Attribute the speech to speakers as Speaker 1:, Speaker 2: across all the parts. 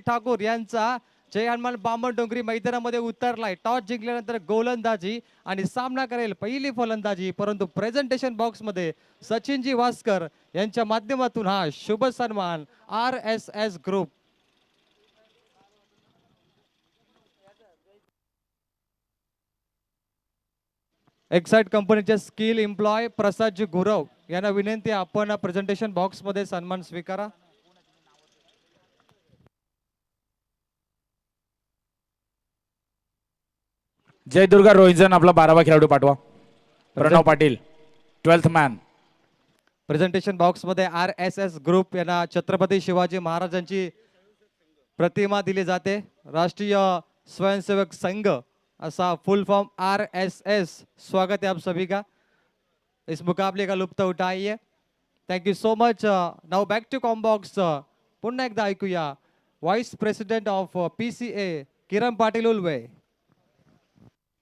Speaker 1: ठाकूर यांचा जय हनुमान बामणडोंगरी मैदानामध्ये उतरलाय. टॉस जिंकल्यानंतर गोलंदाजी आणि सामना करेल पहिली फलंदाजी. परंतु प्रेझेंटेशन बॉक्स मध्ये सचिनजी वास्कर यांच्या माध्यमातून हा शुभ सन्मान RSS ग्रुप. एक्साइट कंपनीचे स्किल एम्प्लॉय प्रसादजी गुरव यांना विनंती, आपण प्रेझेंटेशन बॉक्स मध्ये सन्मान स्वीकारा.
Speaker 2: जय दुर्गा रोहिंजन आपला 12वा खेळाडू पाठवा. Pranav Patil 12th man.
Speaker 1: Presentation box मध्ये RSS ग्रुप यांना छत्रपती शिवाजी महाराजांची प्रतिमा दिली जाते. राष्ट्रीय स्वयंसेवक संघ ऐसा फुल फॉर्म RSS. स्वागत है आप सभी का. इस मुकाबले का लुत्फ उठाइए. Thank you so much. Now back to combox. पुन्हा एकदा ऐकूया vice president of PCA Kiran Patil Ulwe.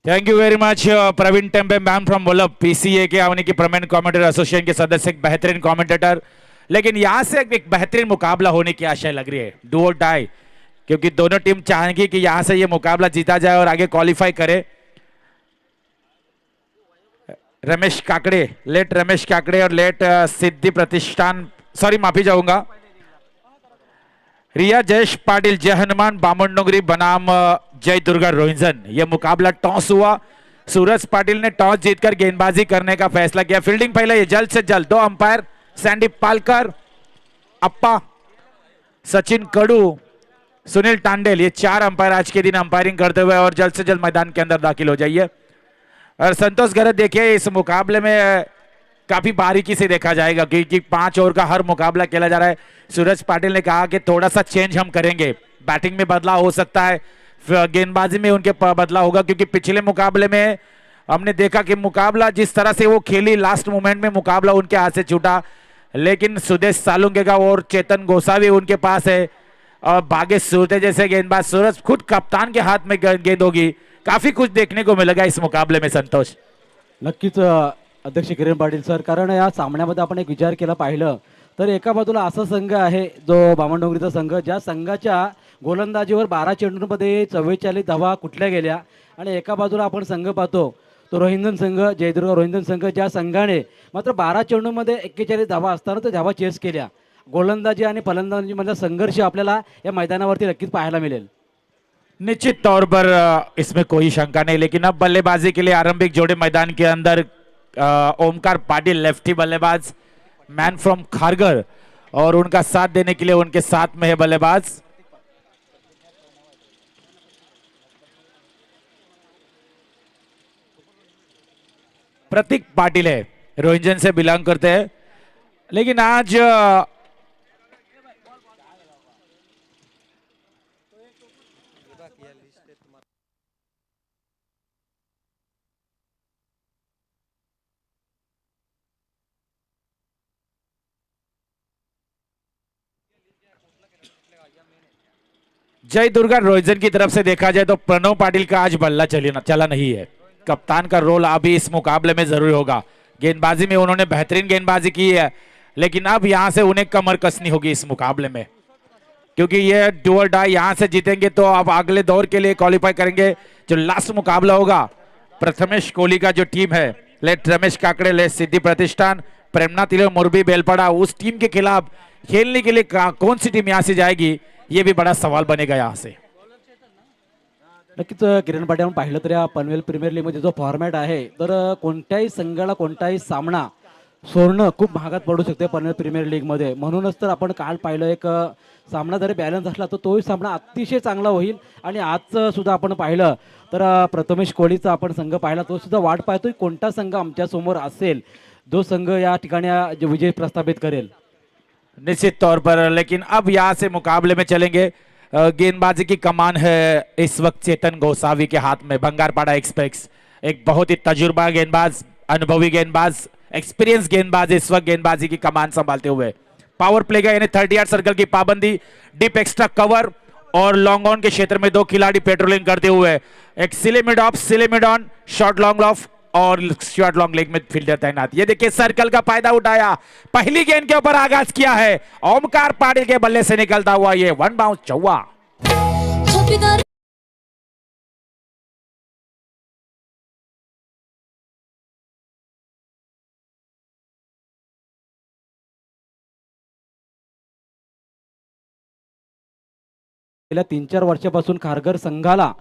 Speaker 2: Thank you very much Pravin Tempe ma'am from Vallabh PCA के यानी कि परमानेंट कमेंटेटर एसोसिएशन के सदस्य, एक बेहतरीन कमेंटेटर. लेकिन यहाँ से एक बेहतरीन मुकाबला होने की आशा लग रही है. डू और डाई, क्योंकि दोनों टीम चाहेंगी कि यहां से ये मुकाबला जीता जाए और आगे क्वालिफाई करे. रमेश काकड़े, लेट रमेश काकड़े और लेट सिद्धि प्रतिष्ठान, सॉरी माफी चाहूंगा, रिया जयेश पाटिल जय हनुमान बामणडोंगरी बनाम जय दुर्गा रोहिंजन. ये मुकाबला टॉस हुआ. सूरज पाटिल ने टॉस जीतकर गेंदबाजी करने का फैसला किया. फील्डिंग पहले ये जल्द से जल्द. 2 अंपायर सैंडी पालकर, अप्पा, सचिन कडू, सुनील टांडेल, ये 4 अंपायर आज के दिन अंपायरिंग करते हुए और जल्द से जल्द मैदान के अंदर दाखिल हो जाइए. और संतोष गरत, देखिए इस मुकाबले में काफी बारीकी से देखा जाएगा क्योंकि 5 ओवर का हर मुकाबला खेला जा रहा है. सूरज पाटिल ने कहा कि थोड़ा सा चेंज हम करेंगे, बैटिंग में बदलाव हो सकता है, गेंदबाजी में उनके बदलाव होगा, क्योंकि पिछले मुकाबले में हमने देखा कि मुकाबला जिस तरह से वो खेली, लास्ट मोमेंट में मुकाबला उनके हाथ से छूटा. लेकिन सुदेश सालुंगेगा और चेतन गोसावी उनके पास है और भाग्य सूरते जैसे गेंदबाज. सूरज खुद कप्तान के हाथ में गेंद होगी. काफी कुछ देखने को मिलेगा इस मुकाबले में. संतोष,
Speaker 3: नक्कीच अध्यक्ष किरण पाटील सर, कारण या सामन्यामध्ये आपण एक विचार केला पाहिलं तर एका बाजूला असा संघ आहे जो बामणडोंगरीचा संघ, ज्या संघाच्या गोलंदाजीवर 12 चेंडूंमध्ये 44 धावा कुठल्या गेल्या, आणि एका बाजूला आपण संघ पाहतो तो रोहिंजन संघ, जयदुर्गा रोहिंजन संघ, ज्या संघाने मात्र 12 चेंडूंमध्ये 41 धावा असताना तो धावा चेस केल्या. गोलंदाजी आणि फलंदाजीमधला संघर्ष आपल्याला या मैदानावरती नक्कीच पाहायला मिळेल.
Speaker 2: निश्चित तौर पर इसमें कोई शंका नहीं. लेकिन अब बल्लेबाजी के लिए आरंभिक जोड़े मैदान के अंदर. ओमकार पाटिल लेफ्टी बल्लेबाज, मैन फ्रॉम खारगर, और उनका साथ देने के लिए उनके साथ में है बल्लेबाज प्रतीक पाटिल है, रोहिंजन से बिलोंग करते हैं. लेकिन आज जय दुर्गा रोहिंजन की तरफ से देखा जाए तो प्रणव पाटिल का आज बल्ला चला नहीं है. कप्तान का रोल अभी इस मुकाबले में जरूरी होगा. गेंदबाजी में उन्होंने बेहतरीन गेंदबाजी की है, लेकिन अब यहां से उन्हें कमर कसनी होगी इस मुकाबले में, क्योंकि ये डू और डाई. यहां से जीतेंगे तो अब अगले दौर के लिए क्वालिफाई करेंगे. जो लास्ट मुकाबला होगा प्रथमेश कोहली का जो टीम है, लेट रमेश काकड़े, लेट सिद्धि प्रतिष्ठान, प्रेमनाथ तिलक, मुरबी बेलपड़ा, उस टीम के खिलाफ खेलने के लिए कौन सी टीम यहां से जाएगी, ये भी बड़ा सवाल बनेगा यहां से.
Speaker 3: नक्कीच किरण पाटील, आपण पाहिलं तर या पनवेल प्रीमियर लीगमध्ये जो फॉर्मॅट आहे, तर कोणत्याही संघाला कोणताही सामना सोडणं खूप महागात पडू शकते पनवेल प्रीमियर लीगमध्ये. म्हणूनच तर आपण काल पाहिलं एक सामना जरी बॅलन्स असला तर तोही सामना अतिशय चांगला होईल. आणि आजचं सुद्धा आपण पाहिलं तर प्रथमेश कोहलीचा आपण संघ पाहिला, तो सुद्धा वाट पाहतोय कोणता संघ आमच्या समोर असेल जो संघ या ठिकाणी विजय प्रस्थापित करेल.
Speaker 2: निश्चित तौर पर. लेकिन अब यहां से मुकाबले में चलेंगे. गेंदबाजी की कमान है इस वक्त चेतन गोसावी के हाथ में. बंगारपाड़ा एक्सप्रेस, एक बहुत ही तजुर्बा गेंदबाज, अनुभवी गेंदबाज, एक्सपीरियंस गेंदबाज इस वक्त गेंदबाजी की कमान संभालते हुए. पावर प्ले का यानी 30 यार्ड सर्कल की पाबंदी, डीप एक्स्ट्रा कवर और लॉन्ग ऑन के क्षेत्र में 2 खिलाड़ी पेट्रोलिंग करते हुए. एक silly mid off, silly mid on, short long off और शॉर्ट लॉन्ग लेग में फील्डर तैनात. ये देखिए सर्कल का फायदा उठाया, पहली गेंद के ऊपर आगाज किया है. ओमकार पाटिल के बल्ले से निकलता हुआ ये 1 बाउंस चौवा.
Speaker 4: पिचकारी
Speaker 3: गेल्या 3-4 वर्षापासून खारघर संघाला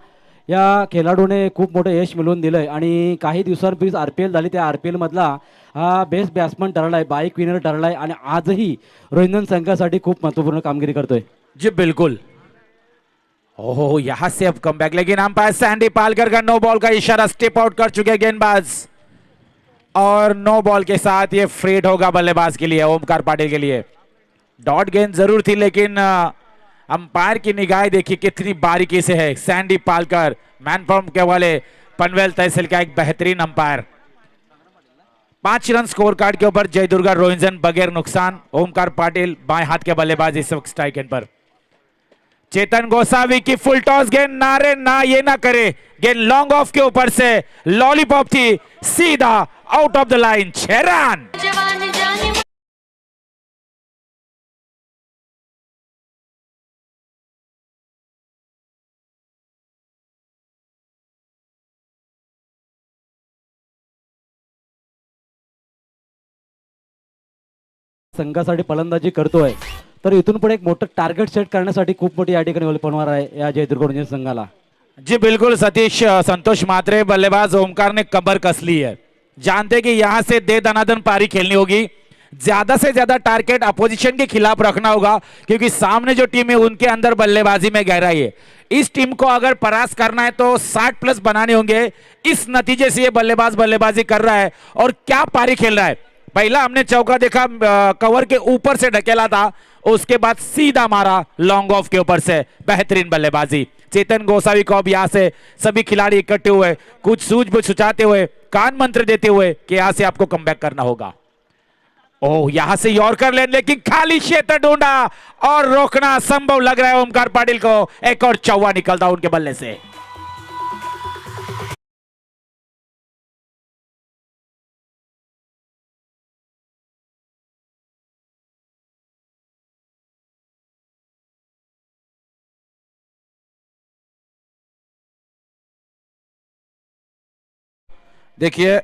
Speaker 3: या खेळाडूने खूप मोठं यश मिळवून दिलंय आणि काही दिवसांपूर्वी RPL झाली, त्या RPL मधला हा बेस्ट बॅट्समन ठरलाय, बाईक विनर ठरलाय आणि आजही रोहिंदन संघासाठी खूप महत्वपूर्ण कामगिरी करतोय.
Speaker 2: जी बिल्कुल. ओहो, यहां से अब कम बैक, लेकिन अंपायर सैंडी पालकर का नो बॉल का इशारा, स्टेप आउट कर चुके गेंदबाज और नो बॉल के साथ ये फ्रेड होगा बल्लेबाज के लिए, ओमकार पाटिल के लिए. डॉट गेंद जरूर थी, लेकिन अंपायर की निगाह देखिए कितनी बारीकी से है. सैंडी पालकर मैन फ्रॉम के वाले पनवेल तहसील का एक बेहतरीन अंपायर. 5 रन स्कोर कार्ड के ऊपर जय दुर्गा रोहिंजन बगैर नुकसान. ओमकार पाटिल बाएं हाथ के बल्लेबाज इस वक्त स्ट्राइक एंड पर. चेतन गोसावी की फुल टॉस गेंद, नारे ना, ये ना करे, गेंद लॉन्ग ऑफ के ऊपर से लॉलीपॉप थी, सीधा out of the line. 6 run.
Speaker 4: जवान जाने
Speaker 3: संघासाठी फलंदाजी करतोय, तर इथून पुढे एक मोठं टार्गेट सेट करण्यासाठी खूप मोठी या ठिकाणी ओळख होणार आहे या जयदुर्ग रोहिंजन संघाला.
Speaker 2: जी बिल्कुल सतीश. संतोष मात्रे बल्लेबाज ओमकार ने कमर कस ली है, जानते कि यहां से दे दनादन पारी खेलनी होगी, ज्यादा से ज्यादा टारगेट अपोजिशन के खिलाफ रखना होगा, क्योंकि सामने जो टीम है उनके अंदर बल्लेबाजी में गहराई है. इस टीम को अगर परास्त करना है तो 60 प्लस बनाने होंगे. इस नतीजे से ये बल्लेबाज बल्लेबाजी कर रहा है और क्या पारी खेल रहा है. पहला हमने चौका देखा, कवर के ऊपर से ढकेला था, उसके बाद सीधा मारा लॉन्ग ऑफ के ऊपर से, बेहतरीन बल्लेबाजी. चेतन गोसावी को अब यहां से सभी खिलाड़ी इकट्ठे हुए, कुछ सूझबूझ सुझाते हुए, कान मंत्र देते हुए कि यहां से आपको कमबैक करना होगा. ओह, यहां से यॉर्कर लेन, लेकिन खाली क्षेत्र ढूंढा और रोकना संभव लग रहा है ओमकार पाटिल को. एक और चौवा निकलता उनके बल्ले से. देखिए,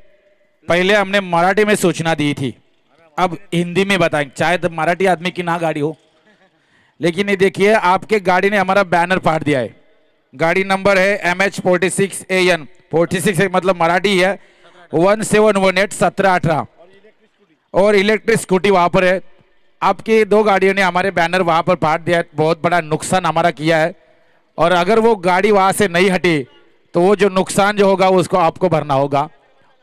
Speaker 2: पहले हमने मराठी में सूचना दी थी, अब हिंदी में बताएंगे, चाहे तो मराठी आदमी की ना गाड़ी हो. लेकिन ये देखिए, आपके गाड़ी ने हमारा बैनर फाड़ दिया है. गाड़ी नंबर है MH46AN, 46 मतलब मराठी है, 1718 1718 और इलेक्ट्रिक स्कूटी वहां पर है. आपकी 2 गाड़ियों ने हमारे बैनर वहां पर फाड़ दिया है, बहुत बड़ा नुकसान हमारा किया है. और अगर वो गाड़ी वहां से नहीं हटी तो वो जो नुकसान जो होगा उसको आपको भरना होगा.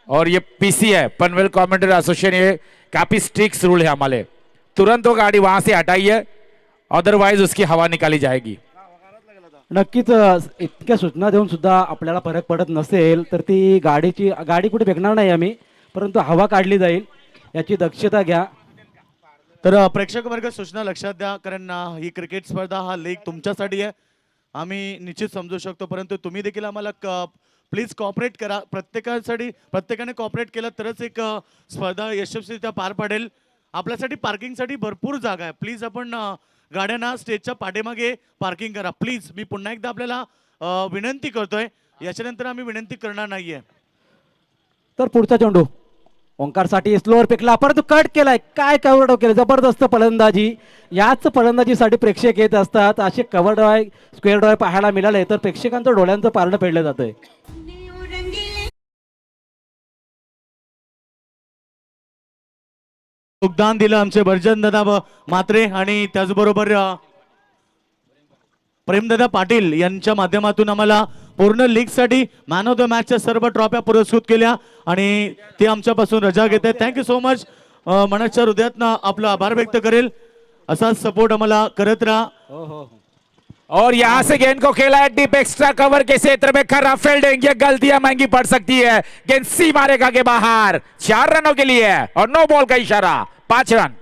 Speaker 2: और ये PC है, पनवेल कमेंटेटर एसोसिएशन, ये काफी स्ट्रिक्ट रूल है हमारे. तुरंत वो गाड़ी वहां से हटाइए, अदरवाइज उसकी हवा निकाली जाएगी.
Speaker 3: नक्कीच इतक्या सूचना देऊन सुद्धा आपल्याला फरक पडत नसेल तर ती गाडी कुठे फेकणार नाही आम्ही, परंतु हवा काढली जाईल याची दक्षता घ्या.
Speaker 5: तर प्रेक्षक वर्ग सूचना लक्षात द्या, कारण ही क्रिकेट स्पर्धा हा लेख तुमच्यासाठी आहे, आम्ही निश्चित समजू शकतो, परंतु तुम्ही देखील आम्हाला प्लीज कॉपरेट करा. प्रत्येकाने कॉपरेट केलं तरच एक स्पर्धा यशस्वीरित्या पार पडेल. आपल्यासाठी पार्किंगसाठी भरपूर जागा आहे. प्लीज आपण गाड्यांना स्टेजच्या पाठीमागे पार्किंग करा प्लीज. मी पुन्हा एकदा आपल्याला विनंती करतोय, याच्यानंतर आम्ही विनंती करणार नाहीये.
Speaker 3: तर पुढचा चेंडू ओंकारसाठी स्लोअर फेकला, परंतु कट केलाय. काय कव्हर केलं, जबरदस्त फलंदाजी. याच फलंदाजीसाठी प्रेक्षक येत असतात. असे कव्हर ड्राय, स्क्वेअर ड्राय पाहायला मिळाले तर प्रेक्षकांचं डोळ्यांचं पारणं फेडलं जातंय.
Speaker 5: योगदान दिलं आमचे भर्जनदादा मात्रे आणि त्याचबरोबर प्रेमदादा पाटील यांच्या माध्यमातून आम्हाला पूर्ण लीग साठी मॅन ऑफ द मॅचच्या सर्व ट्रॉफ्या पुरस्कृत केल्या आणि ते आमच्यापासून रजा घेत आहेत. Thank you so much. मनाच्या हृदयातनं आपला आभार व्यक्त करेल. असाच सपोर्ट आम्हाला करत राहा.
Speaker 2: और यहां से गेंद को खेला है डीप, एक्स्ट्रा कवर के क्षेत्र में खराब फील्डिंग, ये गलतियां महंगी पड़ सकती है. गेंद सी मारेगा के बाहर. 4 रनों के लिए और नो बॉल का इशारा. 5 रन.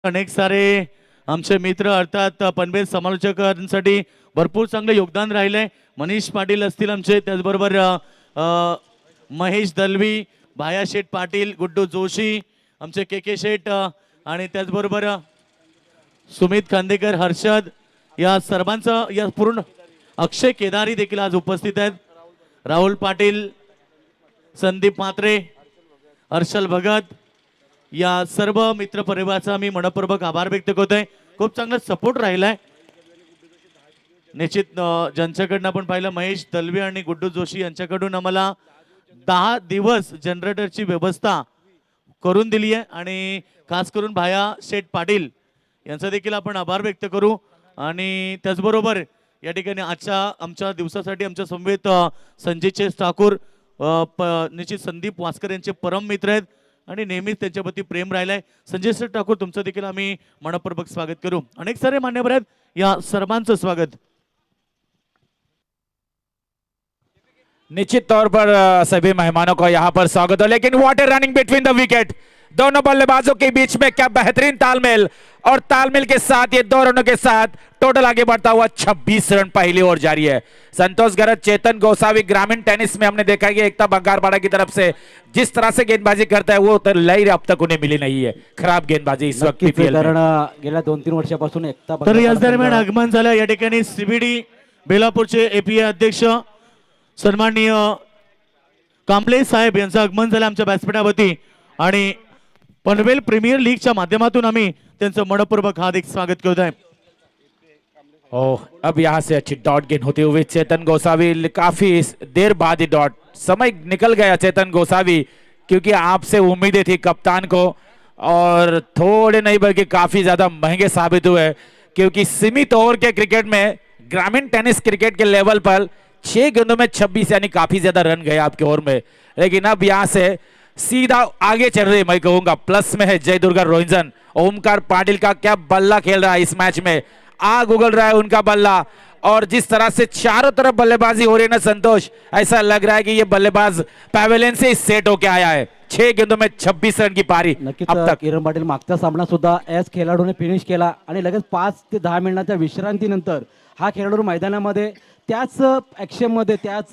Speaker 5: अनेक सारे आमचे मित्र अर्थात पनवेल समालोचकांसाठी भरपूर चांगले योगदान राहिले. मनीष पाटील असतील आमचे, त्याचबरोबर महेश दलवी, भाया शेठ पाटील, गुड्डू जोशी, आमचे के शेठ आणि त्याचबरोबर सुमित खांदेकर, हर्षद, या सर्वांचं या पूर्ण अक्षय केदारी देखील आज उपस्थित आहेत. राहुल पाटील, संदीप म्हात्रे, हर्षल भगत, या सर्व मित्र परिवाराचा मी मनपूर्वक आभार व्यक्त करतोय. खूप चांगला सपोर्ट राहिलाय. निश्चित ज्यांच्याकडनं आपण पाहिलं महेश दलवी आणि गुड्डू जोशी यांच्याकडून आम्हाला 10 दिवस जनरेटरची व्यवस्था करून दिली आहे आणि खास करून भाया शेठ पाटील यांचा देखील आपण आभार व्यक्त करू. आणि त्याचबरोबर या ठिकाणी आमच्या दिवसासाठी आमच्या समवेत संजय ठाकूर, निश्चित संदीप वास्कर यांचे परम मित्र आहेत आणि नेहमीच त्यांच्याप्रती प्रेम राहिलंय. संजय ठाकूर तुमचं देखील आम्ही मनपूर्वक स्वागत करू. अनेक सारे मान्यवर आहेत, या सर्वांचं स्वागत.
Speaker 2: निश्चित तौर पर सभी मेहमानों को यहाँ पर स्वागत हो. लेकिन what A running between the wicket, दोनों बल्लेबाजों के बीच में क्या बेहतरीन तालमेल, और तालमेल के साथ ये 2 रनों के साथ टोटल आगे बढ़ता हुआ 26 रन पहली ओर जारी है. संतोष गरज, चेतन गोसावी, ग्रामीण टेनिस में हमने देखा कि एकता बंगारपाड़ा की तरफ से जिस तरह से गेंदबाजी करता है वो तो लई अब तक उन्हें मिली नहीं है. खराब गेंदबाजी इस वक्त पीपीएल में.
Speaker 3: कारण गेल्या 2-3 वर्षापासून एकता
Speaker 5: तर याच दरम्यान आगमन झालं या ठिकाणी सीबीडी बेलापूरचे एपीए अध्यक्ष सन्माननीय कांबळे साहेब यांचं आगमन झालं आमच्या व्यासपीठावरती आणि पनवेल प्रीमियर लीगच्या माध्यमातून आम्ही त्यांचं मनपूर्वक हार्दिक स्वागत करत आहे.
Speaker 2: ओह, अब यहाँ से अच्छी डॉट गेंद होते हुए चेतन गोसावी, काफी देर बाद ही डॉट, समय निकल गया चेतन गोसावी क्योंकि आपसे उम्मीदें थी कप्तान को और थोड़े नहीं बल्कि काफी ज्यादा महंगे साबित हुए क्योंकि सीमित ओवर के क्रिकेट में, ग्रामीण टेनिस क्रिकेट के लेवल पर 6 गेंदों में 26 यानी काफी ज्यादा रन गए आपके ओवर में. लेकिन अब यहाँ से सीधा आगे चल रहे, मैं कहूंगा प्लस में है जय दुर्गा रोहिंजन. ओमकार पाटिल का क्या बल्ला खेल रहा है इस मैच में, आग उगल रहा है उनका बल्ला. और जिस तरह से चारों तरफ बल्लेबाजी हो रही है ना संतोष, ऐसा लग रहा है कि ये बल्लेबाज पॅव्हेलियन से सेट होके आया है. 6 गेंदों में 26 रन की पारी अब तक.
Speaker 3: किरण पाटील मागचा सामना सुद्धा एस खेळाडूने फिनिश केला आणि लगेच 5 ते 10 मिनिटांच्या विश्रांतीनंतर हा खेळाडू मैदानामध्ये त्याच ऍक्शन मध्ये त्याच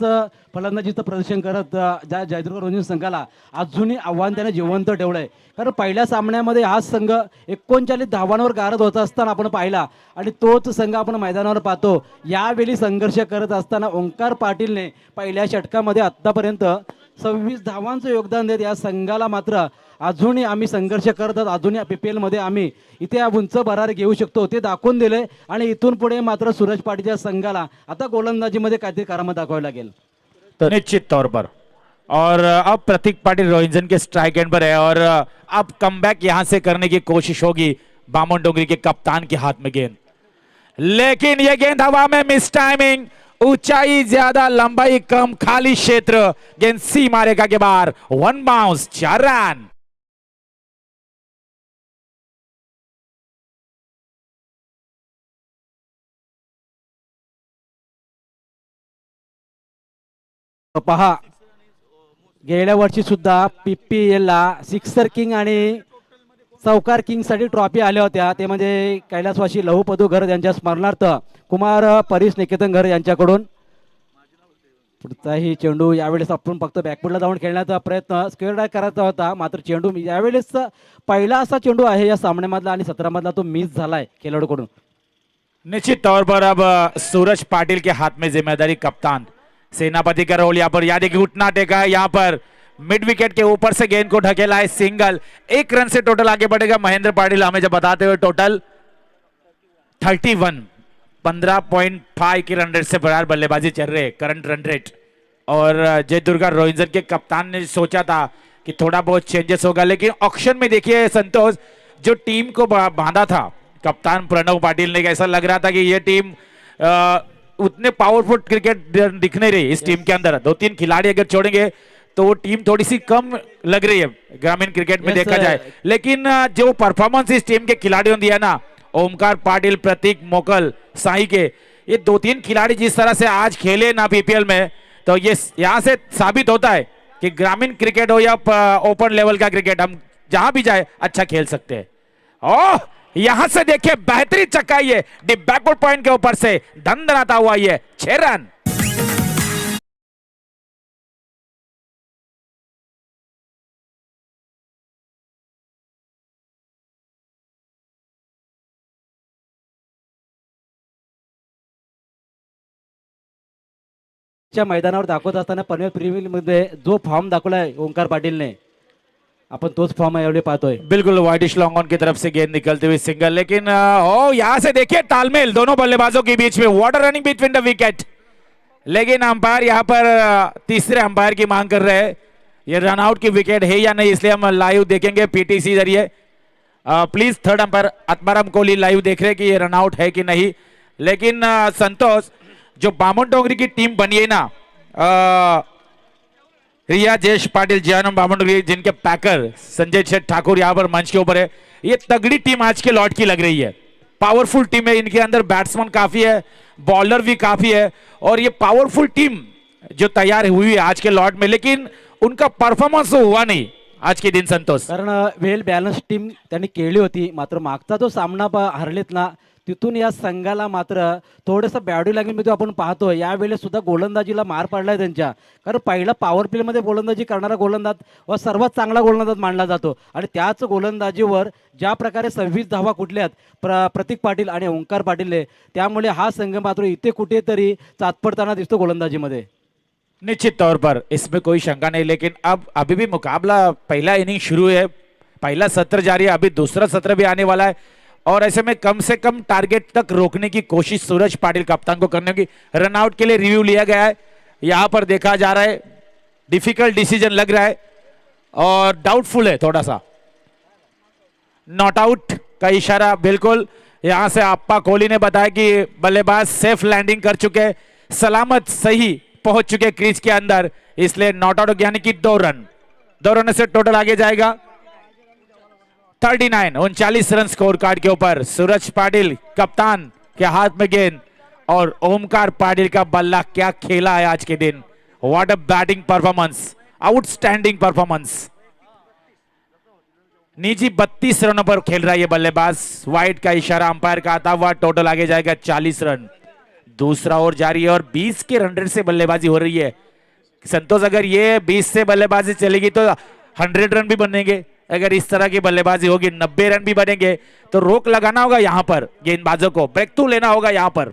Speaker 3: फलंदाजीचं प्रदर्शन करत ज्या जयदुर्गा रोहिंजन संघाला अजूनही आव्हान त्याने जिवंत ठेवलंय. कारण पहिल्या सामन्यामध्ये हा संघ 39 धावांवर गारद होत असताना आपण पाहिला आणि तोच संघ आपण मैदानावर पाहतो. यावेळी संघर्ष करत असताना ओंकार पाटीलने पहिल्या षटकामध्ये आतापर्यंत 26 धावांचं योगदान देत या संघाला मात्र अजूनही आम्ही संघर्ष करत आहोत. अजूनही पीपीएल मध्ये आम्ही इथे उंच भरारी घेऊ शकतो ते दाखवून दिले आणि इथून पुढे मात्र सूरज पाटीलच्या संघाला आता गोलंदाजीमध्ये काहीतरी करामत दाखवावी लागेल.
Speaker 2: निश्चित तौर पर. और अब प्रतीक पाटिल रोहिंजन के स्ट्राइक एंड पर है और अब कमबैक यहां से करने की कोशिश होगी बामन डोंगरी के कप्तान के हाथ में गेंद. लेकिन यह गेंद हवा में मिस टाइमिंग, ऊंचाई ज्यादा लंबाई कम, खाली क्षेत्र, गेंद सी मारेगा के बाहर. 1 बाउंस, 4 रन.
Speaker 3: पहा गेल्या वर्षी सुद्धा पीपीएल ला सिक्सर किंग आणि चौकार किंग साठी ट्रॉफी आल्या होत्या. ते म्हणजे कैलासवासी लहू पदू घर यांच्या स्मरणार्थ कुमार परीस निकेतन घर यांच्याकडून. पुढचाही चेंडू यावेळेस आपण फक्त बॅकफुटला जाऊन खेळण्याचा प्रयत्न स्क्वेअर ड्राइव्ह करायचा होता, मात्र चेंडू यावेळेस पहिला असा चेंडू आहे या सामन्यामधला आणि 17 मधला तो मिस झालाय खेळाडूकडून.
Speaker 2: निश्चित तौर पर अब सूरज पाटिल के हाथ में जिम्मेदारी, कप्तान सेनापति का रोल यहाँ पर. याद है कि घुटना टेका है यहाँ पर, मिड विकेट के ऊपर से गेंद को ढकेला है, सिंगल. 1 रन से टोटल आगे बढ़ेगा महेंद्र पाटिल. हमें जब बताते हुए टोटल 31, 15.5 की रन रेट से बराबर बल्लेबाजी चल रहे करंट रन रेट. और जय दुर्गा रोहिंजन के कप्तान ने सोचा था कि थोड़ा बहुत चेंजेस होगा, लेकिन ऑक्शन में देखिए संतोष, जो टीम को बांधा था कप्तान प्रणव पाटिल ने, ऐसा लग रहा था कि ये टीम उतने पावरफुल क्रिकेट दिख नहीं रही इस टीम के अंदर. 2-3 खिलाड़ी अगर छोड़ेंगे तो वो टीम थोड़ी सी कम लग रही है ग्रामीण क्रिकेट में देखा जाए. लेकिन जो परफॉर्मेंस इस टीम के खिलाड़ियों ने दिया ना, ओमकार पाटिल, प्रतीक मोकल, साई के, ये 2-3 खिलाड़ी जिस तरह से आज खेले ना पीपीएल में, तो ये यहाँ से साबित होता है कि ग्रामीण क्रिकेट हो या ओपन लेवल का क्रिकेट, हम जहां भी जाए अच्छा खेल सकते हैं. ओह, यहां से देखिए बेहतरीन चक्का, ये बैकवर्ड पॉइंट के ऊपर से धंधनाता हुआ ये 6 रन.
Speaker 3: क्रिकेटच्या मैदानावर दाखवत असताना पनवेल प्रीमियर लीगमध्ये जो फॉर्म दाखवलाय ओंकार पाटीलने, अपन तोच फॉर्म यावेळी पाहतोय.
Speaker 2: बिल्कुल वाइडिश लॉन्ग ऑन की तरफ से गेंद निकलते हुए सिंगल, लेकिन ओ यहाँ से देखिए तालमेल दोनों बल्लेबाजों के बीच में, water running between the wicket. लेकिन अंपायर यहाँ पर तीसरे अंपायर की मांग कर रहे हैं, ये रनआउट की विकेट है या नहीं, इसलिए हम लाइव देखेंगे पीटीसी जरिए. Please third umpire Atmaram Kohli live देख रहे हैं कि ये रनआउट है कि नहीं. लेकिन संतोष, जो बामन डोंगरी की टीम बनी है ना, रिया जयेश पाटिल, जयानम बामन डोंगरी, जिनके पैकर संजय शेठ ठाकुर यहाँ पर मंच के ऊपर है, ये तगड़ी टीम आज के लॉट की लग रही है. पावरफुल टीम है, इनके अंदर बैट्समैन काफी है, बॉलर भी काफी है, और ये पावरफुल टीम जो तैयार हुई है आज के लॉट में, लेकिन उनका परफॉर्मन्स हुआ नहीं आज के दिन संतोष.
Speaker 3: कारण वेल बॅलन्स टीम त्यांनी केली होती, मात्र मागचा जो सामना हरलेत ना, तिथून या संघाला मात्र थोडंसं बॅडी लँग्वेजमध्ये आपण पाहतो. यावेळेस सुद्धा गोलंदाजीला मार पडलाय त्यांच्या, कारण पहिला पॉवर प्लेमध्ये गोलंदाजी करणारा गोलंदाज व सर्वात चांगला गोलंदाज मानला जातो, आणि त्याच गोलंदाजीवर ज्या प्रकारे 26 धावा कुठल्यात प्रतीक पाटील आणि ओंकार पाटीलने, त्यामुळे हा संघ मात्र इथे कुठेतरी चाचपडताना दिसतो गोलंदाजीमध्ये.
Speaker 2: निश्चित तौर पर इसमें कोई शंका नहीं, लेकिन अब अभी भी मुकाबला, पहला इनिंग शुरू है, पहला सत्र जारी है, अभी दूसरा सत्र भी आने वाला है, और ऐसे में कम से कम टारगेट तक रोकने की कोशिश सूरज पाटिल कप्तान को करने की. रनआउट के लिए रिव्यू लिया गया है, यहां पर देखा जा रहा है, डिफिकल्ट डिसीजन लग रहा है और डाउटफुल है थोड़ा सा. नॉट आउट का इशारा, बिल्कुल यहां से अप्पा कोहली ने बताया कि बल्लेबाज सेफ लैंडिंग कर चुके, सलामत सही पहुंच चुके क्रीज के अंदर, इसलिए नॉट आउट, यानी कि 2 रन से टोटल आगे जाएगा 39, 39 रन स्कोर कार्ड के ऊपर. सूरज पाटिल कप्तान के हाथ में गेंद, और ओमकार पाटिल का बल्ला क्या खेला है आज के दिन. What a batting performance, outstanding performance. निजी 32 रनों पर खेल रहा है ये बल्लेबाज. वाइड का इशारा अंपायर का आता हुआ, टोटल आगे जाएगा 40 रन. दूसरा ओवर जारी है और 20 के रन रेट से बल्लेबाजी हो रही है संतोष. अगर ये 20 से बल्लेबाजी चलेगी तो 100 रन भी बनेंगे, अगर इस तरह की बल्लेबाजी होगी 90 रन भी बनेंगे. तो रोक लगाना होगा यहां पर गेंदबाजों को, ब्रेक थ्रू लेना होगा यहां पर.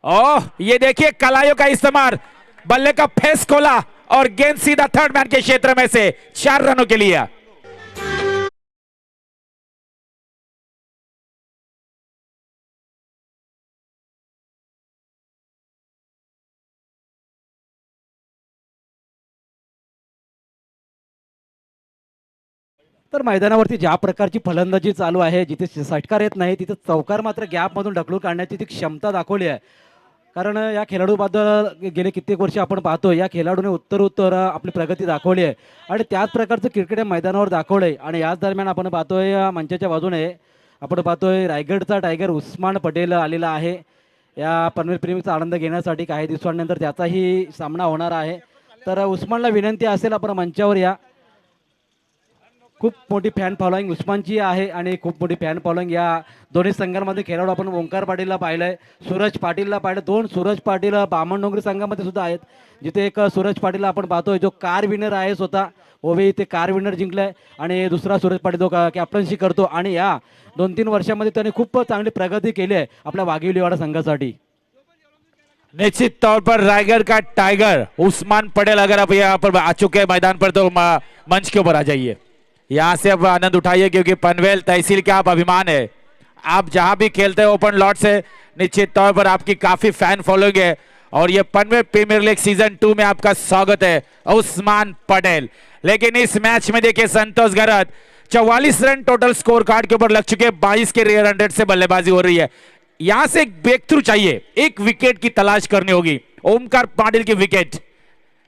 Speaker 2: ओह, ये देखिए कलायों का इस्तेमाल, बल्ले का फेस खोला और गेंद सीधा थर्ड मैन के क्षेत्र में से 4 रनों के लिए.
Speaker 3: तर मैदानावरती ज्या प्रकारची फलंदाजी चालू आहे, जिथे षटकार येत नाही तिथे चौकार मात्र गॅपमधून ढकलून काढण्याची ती क्षमता दाखवली आहे. कारण या खेळाडूबद्दल गेले कित्येक वर्ष आपण पाहतो, या खेळाडूने उत्तर आपली प्रगती दाखवली आहे, आणि त्याच प्रकारचं क्रिकेट या मैदानावर दाखवलं आहे. आणि याच दरम्यान आपण पाहतोय मंचाच्या बाजूने आपण पाहतोय रायगडचा टायगर उस्मान पटेल आलेला आहे या पनवेल प्रेमीचा आनंद घेण्यासाठी. काही दिवसांनंतर त्याचाही सामना होणार आहे, तर उस्मानला विनंती असेल आपण मंचावर या. खूप मोठी फॅन फॉलोईंग उस्मानची आहे, आणि खूप मोठी फॅन फॉलोईंग या दोन्ही संघांमध्ये खेळाडू आपण ओंकार पाटीलला पाहिलंय, सूरज पाटीलला पाहिलं. 2 सूरज पाटील बामण डोंगरी संघामध्ये सुद्धा आहेत, जिथे एक सूरज पाटील आपण पाहतोय जो कार विनर आहे, स्वतः ओवे इथे कार विनर जिंकलाय, आणि दुसरा सूरज पाटील जो कॅप्टन्सी करतो, आणि या 2-3 वर्षामध्ये त्याने खूप चांगली प्रगती केली आहे आपल्या वाघिवलीवाडा संघासाठी.
Speaker 2: निश्चित तौर पर रायगढ़ का टाइगर उस्मान पटेल, अगर आप यहाँ पर आ चुके हैं मैदान पर तो मंच के ऊपर आ जाइए, यहाँ से अब आनंद उठाइए, क्योंकि पनवेल तहसील के आप अभिमान है. आप जहां भी खेलते हैं ओपन लॉट से, निश्चित तौर पर आपकी काफी फैन फॉलोइंग है, और ये पनवेल प्रीमियर लीग सीजन 2 में आपका स्वागत है उस्मान पटेल. लेकिन इस मैच में देखिए संतोष गरत 44 रन टोटल स्कोर कार्ड के ऊपर लग चुके, 22 के रन रेट से बल्लेबाजी हो रही है. यहां से एक ब्रेक थ्रू चाहिए, एक विकेट की तलाश करनी होगी. ओमकार पाटिल की विकेट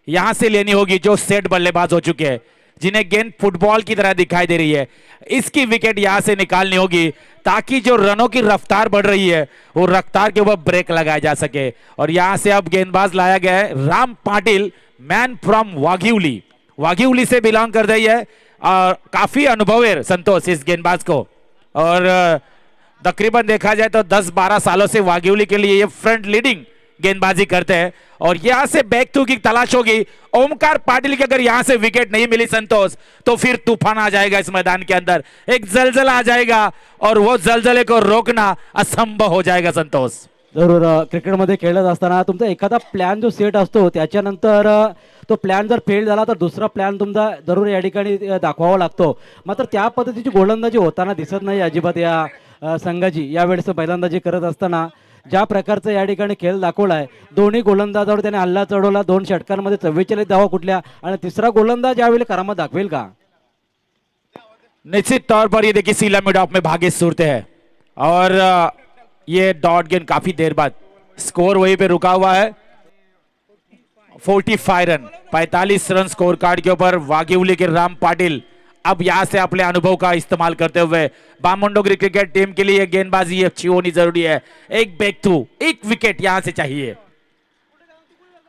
Speaker 2: यहां से लेनी होगी, जो सेट बल्लेबाज हो चुके हैं, जिन्हें गेंद फुटबॉल की तरह दिखाई दे रही है. इसकी विकेट यहां से निकालनी होगी, ताकि जो रनों की रफ्तार बढ़ रही है वो रफ्तार के ऊपर ब्रेक लगाया जा सके. और यहां से अब गेंदबाज लाया गया है राम पाटिल, मैन फ्रॉम वाघिवली, वाघिवली से बिलोंग कर रही है, और काफी अनुभव है संतोष इस गेंदबाज को. और तकरीबन देखा जाए तो 10-12 सालों से वाघिवली के लिए ये फ्रंट लीडिंग गेंदबाजी करते हैं. और यहां से बैक थ्रू की तलाश होगी ओमकार पाटिल की. अगर यहां से विकेट नहीं मिली संतोष, तो फिर तूफान आ जाएगा इस मैदान के अंदर, एक जलजला आ जाएगा, और वो जलजले को रोकना असंभव हो जाएगा संतोष.
Speaker 3: जरूर क्रिकेटमध्ये खेळत असताना तुमचा एखादा प्लॅन जो सेट असतो त्याच्यानंतर तो प्लॅन जर फेल झाला तर दुसरा प्लॅन तुमचा जरूर या ठिकाणी दाखवावा लागतो. मात्र त्या पद्धतीची गोलंदाजी होताना दिसत नाही अजिबात या संघाची. यावेळेस पहिल्यांदाजी करत असताना ज्या प्रकारचा या ठिकाणी खेळ दाखवला आहे, दोन्ही गोलंदाजावर त्याने हल्ला चढवला, 2 षटकांमध्ये 44 धावा कुठल्या आणि तिसरा गोलंदाज यावेळी करामत दाखवेल का?
Speaker 2: निश्चित तौर पर ये देखिए सीला मिड ऑफ में भागे सूरते हैं और ये डॉट गेंद काफी देर बाद स्कोर वहीं पे रुका हुआ है. 45 रन 45 रन स्कोर कार्ड के ऊपर वाघिवली के राम पाटिल अब यहां से अपने अनुभव का इस्तेमाल करते हुए बामनडोगरी क्रिकेट टीम के लिए गेंदबाजी अच्छी होनी जरूरी है. एक ब्रेक थ्रू, एक विकेट यहां से चाहिए.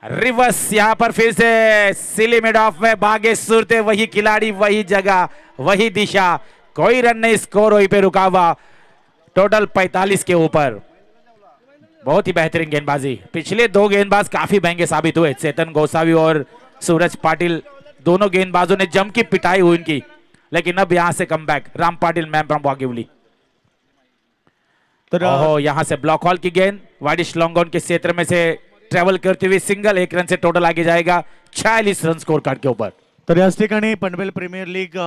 Speaker 2: रिवर्स यहां पर फिर से सिली मिड ऑफ में भागे सूरते, वही खिलाड़ी वही जगह वही दिशा, कोई रन नहीं, स्कोर वहीं पे रुका हुआ. टोटल 45 के ऊपर. बहुत ही बेहतरीन गेंदबाजी. पिछले 2 गेंदबाज काफी महंगे साबित हुए, चेतन गोसावी और सूरज पाटिल. दोनों गेंदबाजों ने जम की पिटाई हुई इनकी, लेकिन अब यहां से come back. Ram Patil ma'am from Waghivali. तो यहां से ब्लॉक हॉल की गेंद वाइडिश लॉन्ग ऑन के क्षेत्र में से ट्रेवल करते हुए सिंगल, 1 रन से टोटल आगे जाएगा. 46 रन स्कोर कार्ड के ऊपर.
Speaker 5: तर याच ठिकाणी पनवेल प्रीमियर लीग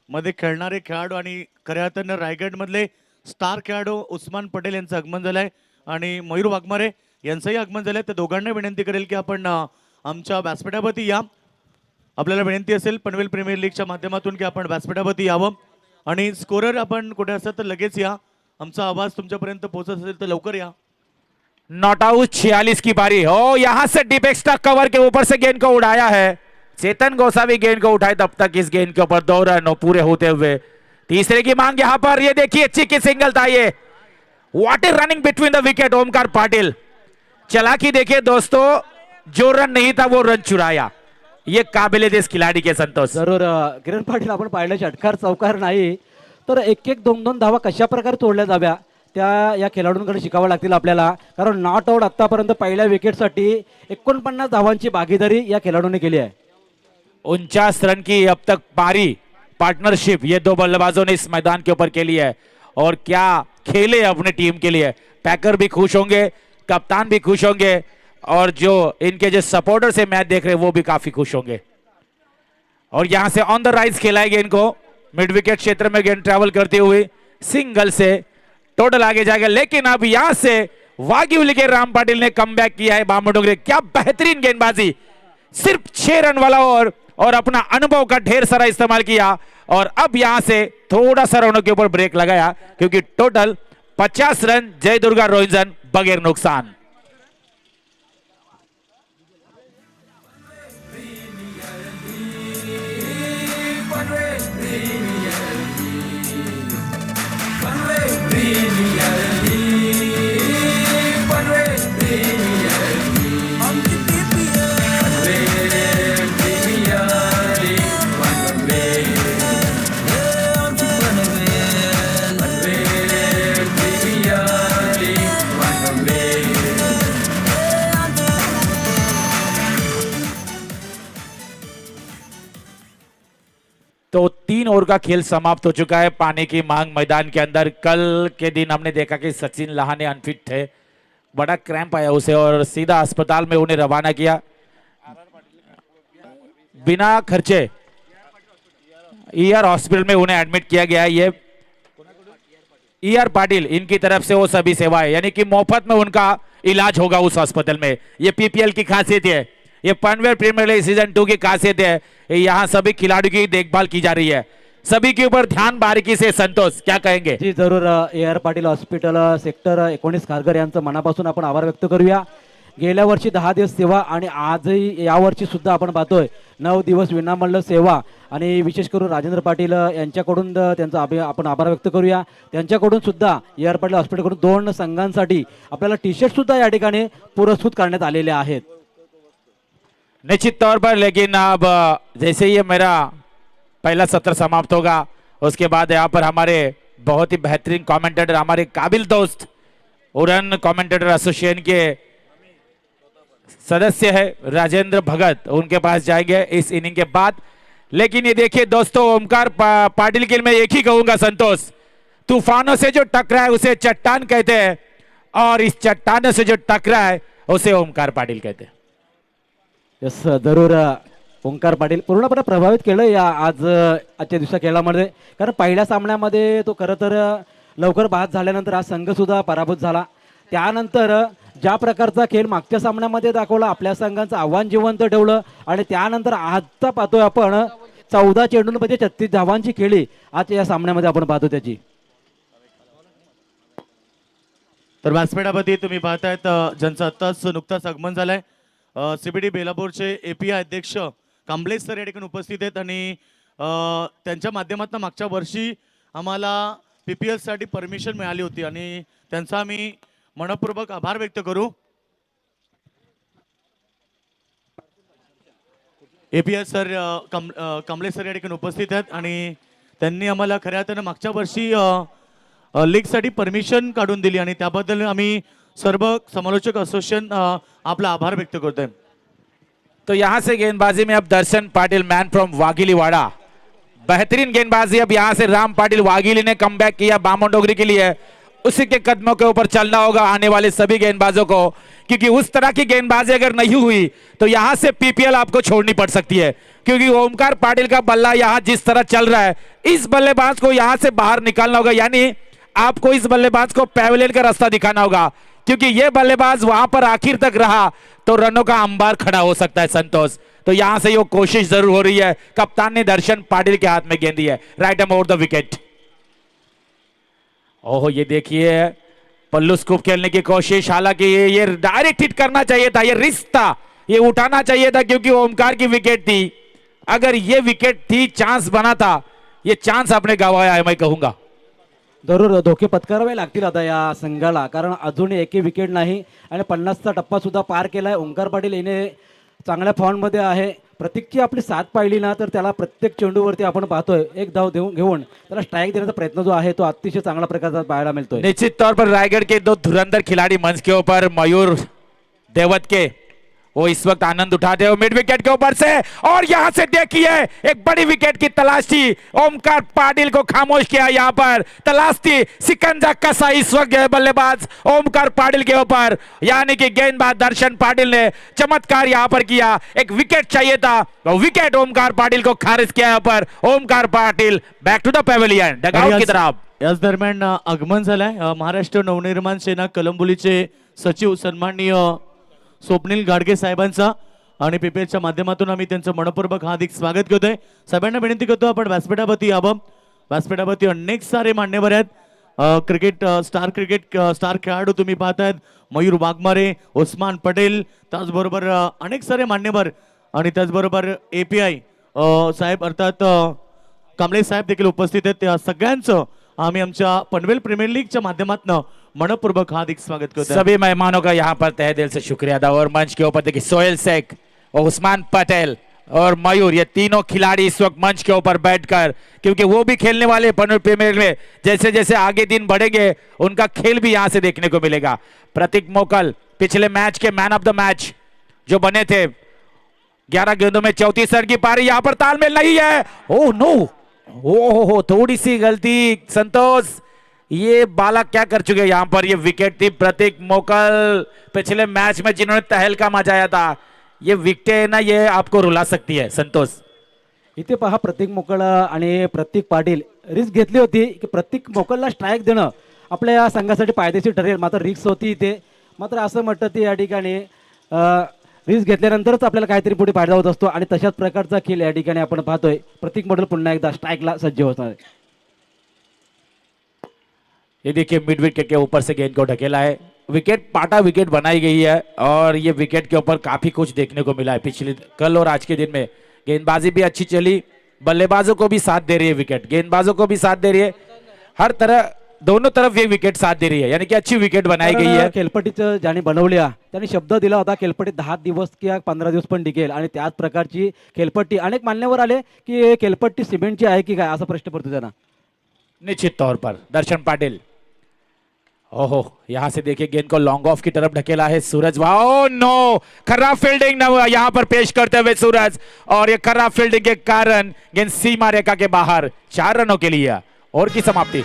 Speaker 5: मध्ये खेळणारे खेळाडू आणि खऱ्या अर्थानं रायगड मधले स्टार खेळाडू उस्मान पटेल यांचं आगमन झालंय आणि मयूर वाघमारे यांचंही आगमन झालंय. तर दोघांना विनंती करेल की आपण आमच्या व्यासपीठावरती या. आपल्याला विनंती असेल पनवेल प्रीमियर लीगच्या माध्यमातून की आपण व्यासपीठावरती यावं आणि स्कोरर आपण कुठे असेल तर लगेच या. आमचा आवाज तुमच्यापर्यंत पोहोचत असेल तर लवकर या.
Speaker 2: नॉट आउट 46 की बारी. हो यहां से डीप एक्स्ट्रा कवर के ऊपर से गेंद को उड़ाया है. चेतन गोसावी गेंद को उठाए, तब तक इस गेंद के ऊपर 2 रन पूरे होते हुए तीसरे की मांग यहां पर. ये देखिए अच्छी की सिंगल था ये. What is running between the wicket Omkar Patil. चालाकी देखिए दोस्तों, जो रन नहीं था वो रन चुराया. ये काबिल इस खिलाड़ी के संतोष.
Speaker 3: जरूर किरण पाटील आपण पाहिलं षटकार चौकार नाही तर 1-1 2-2 धावा कशा प्रकारे तोडल्या जाव्या त्या या खेळाडूंकडे शिकावं लागतील आपल्याला. कारण नॉट आउट आतापर्यंत पहिल्या विकेटसाठी 49 धावांची भागीदारी या खेळाडूने केली आहे.
Speaker 2: 49 रन की अब तक पारी पार्टनरशिप ये 2 बल्लेबाजों ने इस मैदान के ऊपर खेली है और क्या खेले अपने टीम के लिए. पैकर भी खुश होंगे, कप्तान भी खुश होंगे और जो इनके जो सपोर्टर से मैच देख रहे हैं वो भी काफी खुश होंगे. और यहां से ऑन द राइज खेला है गेंद को, मिड विकेट क्षेत्र में गेंद ट्रैवल करती हुई सिंगल से टोटल आगे जाएगा. लेकिन अब यहां से वाघिवली के राम पाटिल ने कमबैक किया है. बामनडोगरे क्या बेहतरीन गेंदबाजी. सिर्फ 6 रन वाला और अपना अनुभव का ढेर सारा इस्तेमाल किया और अब यहां से थोड़ा सा रनों के ऊपर ब्रेक लगाया क्योंकि टोटल 50 रन जय दुर्गा रोहिंजन बगैर नुकसान. तो 3 ओवर का खेल समाप्त हो चुका है. पानी की मांग मैदान के अंदर. कल के दिन हमने देखा कि सचिन लहाने अनफिट थे, बड़ा क्रैम्प आया उसे और सीधा अस्पताल में उन्हें रवाना किया बिना खर्चे. ईआर हॉस्पिटल में उन्हें एडमिट किया गया है. ये ईआर पाटिल इनकी तरफ से वो सभी सेवाएं यानी कि मुफ्त में उनका इलाज होगा उस हॉस्पिटल में. ये पीपीएल की खासियत है, ये पनवेल प्रीमियर लीग सीजन 2 की खासियत है. यहाँ सभी खिलाड़ियों की देखभाल की जा रही है, सभी के ऊपर ध्यान बारीकी से. संतोष क्या कहेंगे?
Speaker 3: जी जरूर AR Patil hospital sector 19 Kharghar यांचं मनापासून आपण आभार व्यक्त करूया. गेल्या वर्षी 10 दिवस सेवा आणि आजही यावर्षी सुद्धा आपण पाहतोय 9 दिवस विनामूल्य सेवा आणि विशेष करून राजेंद्र पाटील यांच्याकडून त्यांचा आपण आभार व्यक्त करूया. त्यांच्याकडून सुद्धा AR पाटील हॉस्पिटलकडून 2 संघांसाठी आपल्याला टी शर्ट सुद्धा या ठिकाणी पुरस्कृत करण्यात आलेले आहेत.
Speaker 2: निश्चित तौर पर. लेकिन अब जैसे ही मेरा पहला सत्र समाप्त होगा उसके बाद यहाँ पर हमारे बहुत ही बेहतरीन कमेंटेटर, हमारे काबिल दोस्त उड़न कमेंटेटर एसोसिएशन के सदस्य है राजेंद्र भगत, उनके पास जाएंगे इस इनिंग के बाद. लेकिन ये देखिए दोस्तों, ओमकार पाटिल के मैं एक ही कहूंगा संतोष, तूफानों से जो टकरा है उसे चट्टान कहते हैं और इस चट्टानों से जो टकरा है उसे ओमकार पाटील कहते हैं।
Speaker 3: यस जरूर ओंकार पाटील पूर्णपणे प्रभावित केलं या आजच्या दिवसा खेळामध्ये, कारण पहिल्या सामन्यामध्ये तो खरं तर लवकर बाद झाल्यानंतर हा संघ सुद्धा पराभूत झाला. त्यानंतर ज्या प्रकारचा खेळ मागच्या सामन्यामध्ये दाखवला, आपल्या संघाचं आव्हान जिवंत ठेवलं आणि त्यानंतर आजचा पाहतोय आपण 14 चेंडूंमध्ये 36 धावांची खेळी आज या सामन्यामध्ये आपण पाहतो त्याची.
Speaker 5: तर व्यासपीठावरती तुम्ही पाहतायत ज्यांचं आत्ताच नुकताच आगमन झालंय, सीबीडी बेलापूरचे एपीआय अध्यक्ष कांबळे सर या ठिकाणी उपस्थित आहेत आणि त्यांच्या माध्यमातून मागच्या वर्षी आम्हाला PPL साठी परमिशन मिळाली होती आणि त्यांचा आम्ही मनपूर्वक आभार व्यक्त करू. एपीआय सर कांबळे सर या ठिकाणी उपस्थित आहेत आणि त्यांनी आम्हाला खऱ्या अर्थानं मागच्या वर्षी लीगसाठी परमिशन काढून दिली आणि त्याबद्दल आम्ही सर्व समालोचक असोसिएशन आपला आभार व्यक्त करतोय.
Speaker 2: तो यहां से गेंदबाजी में अब दर्शन पाटिल मैन फ्रॉम वाघिलीवाड़ा, बेहतरीन गेंदबाजी अब यहां से राम पाटिल वाघिली ने कमबैक किया बामनडोगरी के लिए. उसी के कदमों के ऊपर चलना होगा आने वाले सभी गेंदबाजों को, क्योंकि उस तरह की गेंदबाजी अगर नहीं हुई तो यहां से PPL आपको छोड़नी पड़ सकती है, क्योंकि ओमकार पाटिल का बल्ला यहां जिस तरह चल रहा है इस बल्लेबाज को यहां से बाहर निकालना होगा, यानी आपको इस बल्लेबाज को पैवेलियन का रास्ता दिखाना होगा, क्योंकि ये बल्लेबाज वहां पर आखिर तक रहा तो रनों का अंबार खड़ा हो सकता है संतोष. तो यहां से ये कोशिश जरूर हो रही है. कप्तान ने दर्शन पाटिल के हाथ में गेंद दी है, right arm over the wicket. ओहो ये देखिए पल्लू स्कूप खेलने की कोशिश, हालांकि ये डायरेक्ट हिट करना चाहिए था, ये रिस्क था, ये उठाना चाहिए था क्योंकि ओमकार की विकेट थी. अगर ये विकेट थी, चांस बना था, ये चांस आपने गंवाया है मैं कहूंगा.
Speaker 3: जरूर धोके पत्करावे लागतील आता या संघाला, कारण अजून एकही विकेट नाही आणि 50चा टप्पा सुद्धा पार केलाय. ओंकार पाटील याने चांगल्या फॉर्ममध्ये आहे. प्रतीकची आपली साथ पाहिली ना तर त्याला प्रत्येक चेंडूवरती आपण पाहतोय एक धाव घेऊन त्याला स्ट्राईक देण्याचा प्रयत्न जो आहे तो अतिशय चांगल्या प्रकारचा पाहायला मिळतोय.
Speaker 2: निश्चित तौर पर रायगढ़ के दो धुरंधर खिलाड़ी मंच के ऊपर मयूर देवत के, वो इस वक्त आनंद उठाते हो मिड विकेट के ऊपर से, और यहां से देखिए एक बड़ी विकेट की तलाश थी. ओमकार पाटिल को खामोश किया, यहां पर तलाश थी, सिकंजा कसा इस वक्त बल्लेबाज ओमकार पाटिल के ऊपर, यानी कि गेंदबाज दर्शन पाटिल ने चमत्कार यहां पर किया. एक विकेट चाहिए था, विकेट ओमकार पाटिल को खारिज किया. यहां पर Omkar Patil back to the pavilion, dugout की तरफ.
Speaker 5: याच दरम्यान आगमन झालंय महाराष्ट्र नवनिर्माण सेना कलंबोलीचे सचिव सन्माननीय स्वप्नील गाडगे साहेबांचा आणि PPLच्या माध्यमातून आम्ही त्यांचं मनपूर्वक हार्दिक स्वागत करतोय. सगळ्यांना विनंती करतो आपण व्यासपीठावरती यावं. व्यासपीठावरती अनेक सारे मान्यवर आहेत, क्रिकेट स्टार खेळाडू तुम्ही पाहतायत, मयूर वाघमारे, उस्मान पटेल, त्याचबरोबर अनेक सारे मान्यवर आणि त्याचबरोबर API साहेब अर्थात कांबळे साहेब देखील उपस्थित आहेत. त्या सगळ्यांचं आम्ही आमच्या पनवेल प्रीमियर लीगच्या माध्यमातून मनपूर्वक हार्दिक स्वागत करते हैं.
Speaker 2: सभी मेहमानों का यहाँ पर तहे दिल से शुक्रिया अदा. और मंच के ऊपर देखिए सोहेल शेख, उस्मान पटेल और मयूर, ये तीनों खिलाड़ी इस वक्त मंच के ऊपर बैठकर, क्योंकि वो भी खेलने वाले पनवेल प्रीमियर में, जैसे जैसे आगे दिन बढ़ेंगे उनका खेल भी यहाँ से देखने को मिलेगा. प्रतीक मोकल पिछले मैच के मैन ऑफ द मैच जो बने थे, 11 गेंदों में 34 रन की पारी, यहाँ पर तालमेल नहीं है. ओह नो, ओहो थोड़ी सी गलती संतोष, ये बाला क्या कर चुके हैं. यहाँ पर ये विकेट थी. प्रतीक मोकल पिछले मैच में जिन्होंने तहलका मचाया था, ये विकेट है ना, ये आपको रुला सकती है संतोष.
Speaker 3: इथे पहा प्रतीक मोकळ आणि प्रतीक पाटील रिस्क घेतली होती की प्रतीक मोकलला स्ट्राईक देणं आपल्या या संघासाठी फायदेशीर ठरेल, मात्र रिस्क होती इथे. मात्र असं म्हटलं ते या ठिकाणी रिस्क घेतल्यानंतरच आपल्याला काहीतरी पुढे फायदा होत असतो आणि तशाच प्रकारचा खेळ या ठिकाणी आपण पाहतोय. प्रतीक मोकल पुन्हा एकदा स्ट्राईकला सज्ज होत आहे.
Speaker 2: ये देखिए मिड विकेट के ऊपर से गेंद को ढकेला है, विकेट पाटा विकेट बनाई गई है और ये विकेट के ऊपर काफी कुछ देखने को मिला है. पिछले कल और आज के दिन में गेंदबाजी भी अच्छी चली, बल्लेबाजों को भी साथ दे रही है विकेट, गेंदबाजों को भी साथ दे रही है, हर तरह दोनों तरफ ये विकेट साथ दे रही है, यानी कि अच्छी विकेट बनाई गई है.
Speaker 3: खेळपट्टीचं ज्याने बनवल्या त्यांनी शब्द दिला होता खेळपट्टी 10 दिवस किंवा 15 दिवस पण टिकेल आणि त्याच प्रकारची खेळपट्टी. अनेक मान्यवर आले की खेळपट्टी सिमेंटची आहे की काय असा प्रश्न पडतो त्यांना.
Speaker 2: निश्चित तौर पर दर्शन पाटिल, ओहो यहां से देखिए गेंद को लॉन्ग ऑफ की तरफ ढकेला है सूरज. वाओ नो, खराब फील्डिंग यहां पर पेश करते हुए सूरज, और ये खराब फील्डिंग के कारण गेंद सीमा रेखा के बाहर. 4 रनों के लिए और की समाप्ति.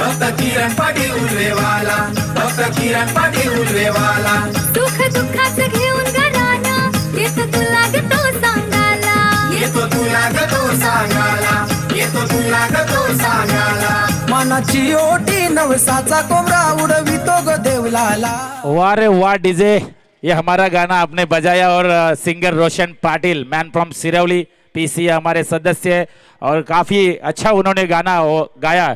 Speaker 4: Doctor Kiran Patil उल्वेवाला, doctor Kiran Patil उल्वेवाला.
Speaker 6: सुख दुःखाचं घेऊन घरानं येतो तुला ग तो सांगायला.
Speaker 4: येतो तुला ग तो सांगायला, येतो तुला ग तो सांगायला. मनाची ओटी नवसाचा कोमरा उडवितो ग देवलाला.
Speaker 2: वाह रे वाह डीजे, ये हमारा गाना आपने बजाया और singer Roshan Patil man from Sirauli PC हमारे सदस्य है और काफी अच्छा उन्होंने गाना गाया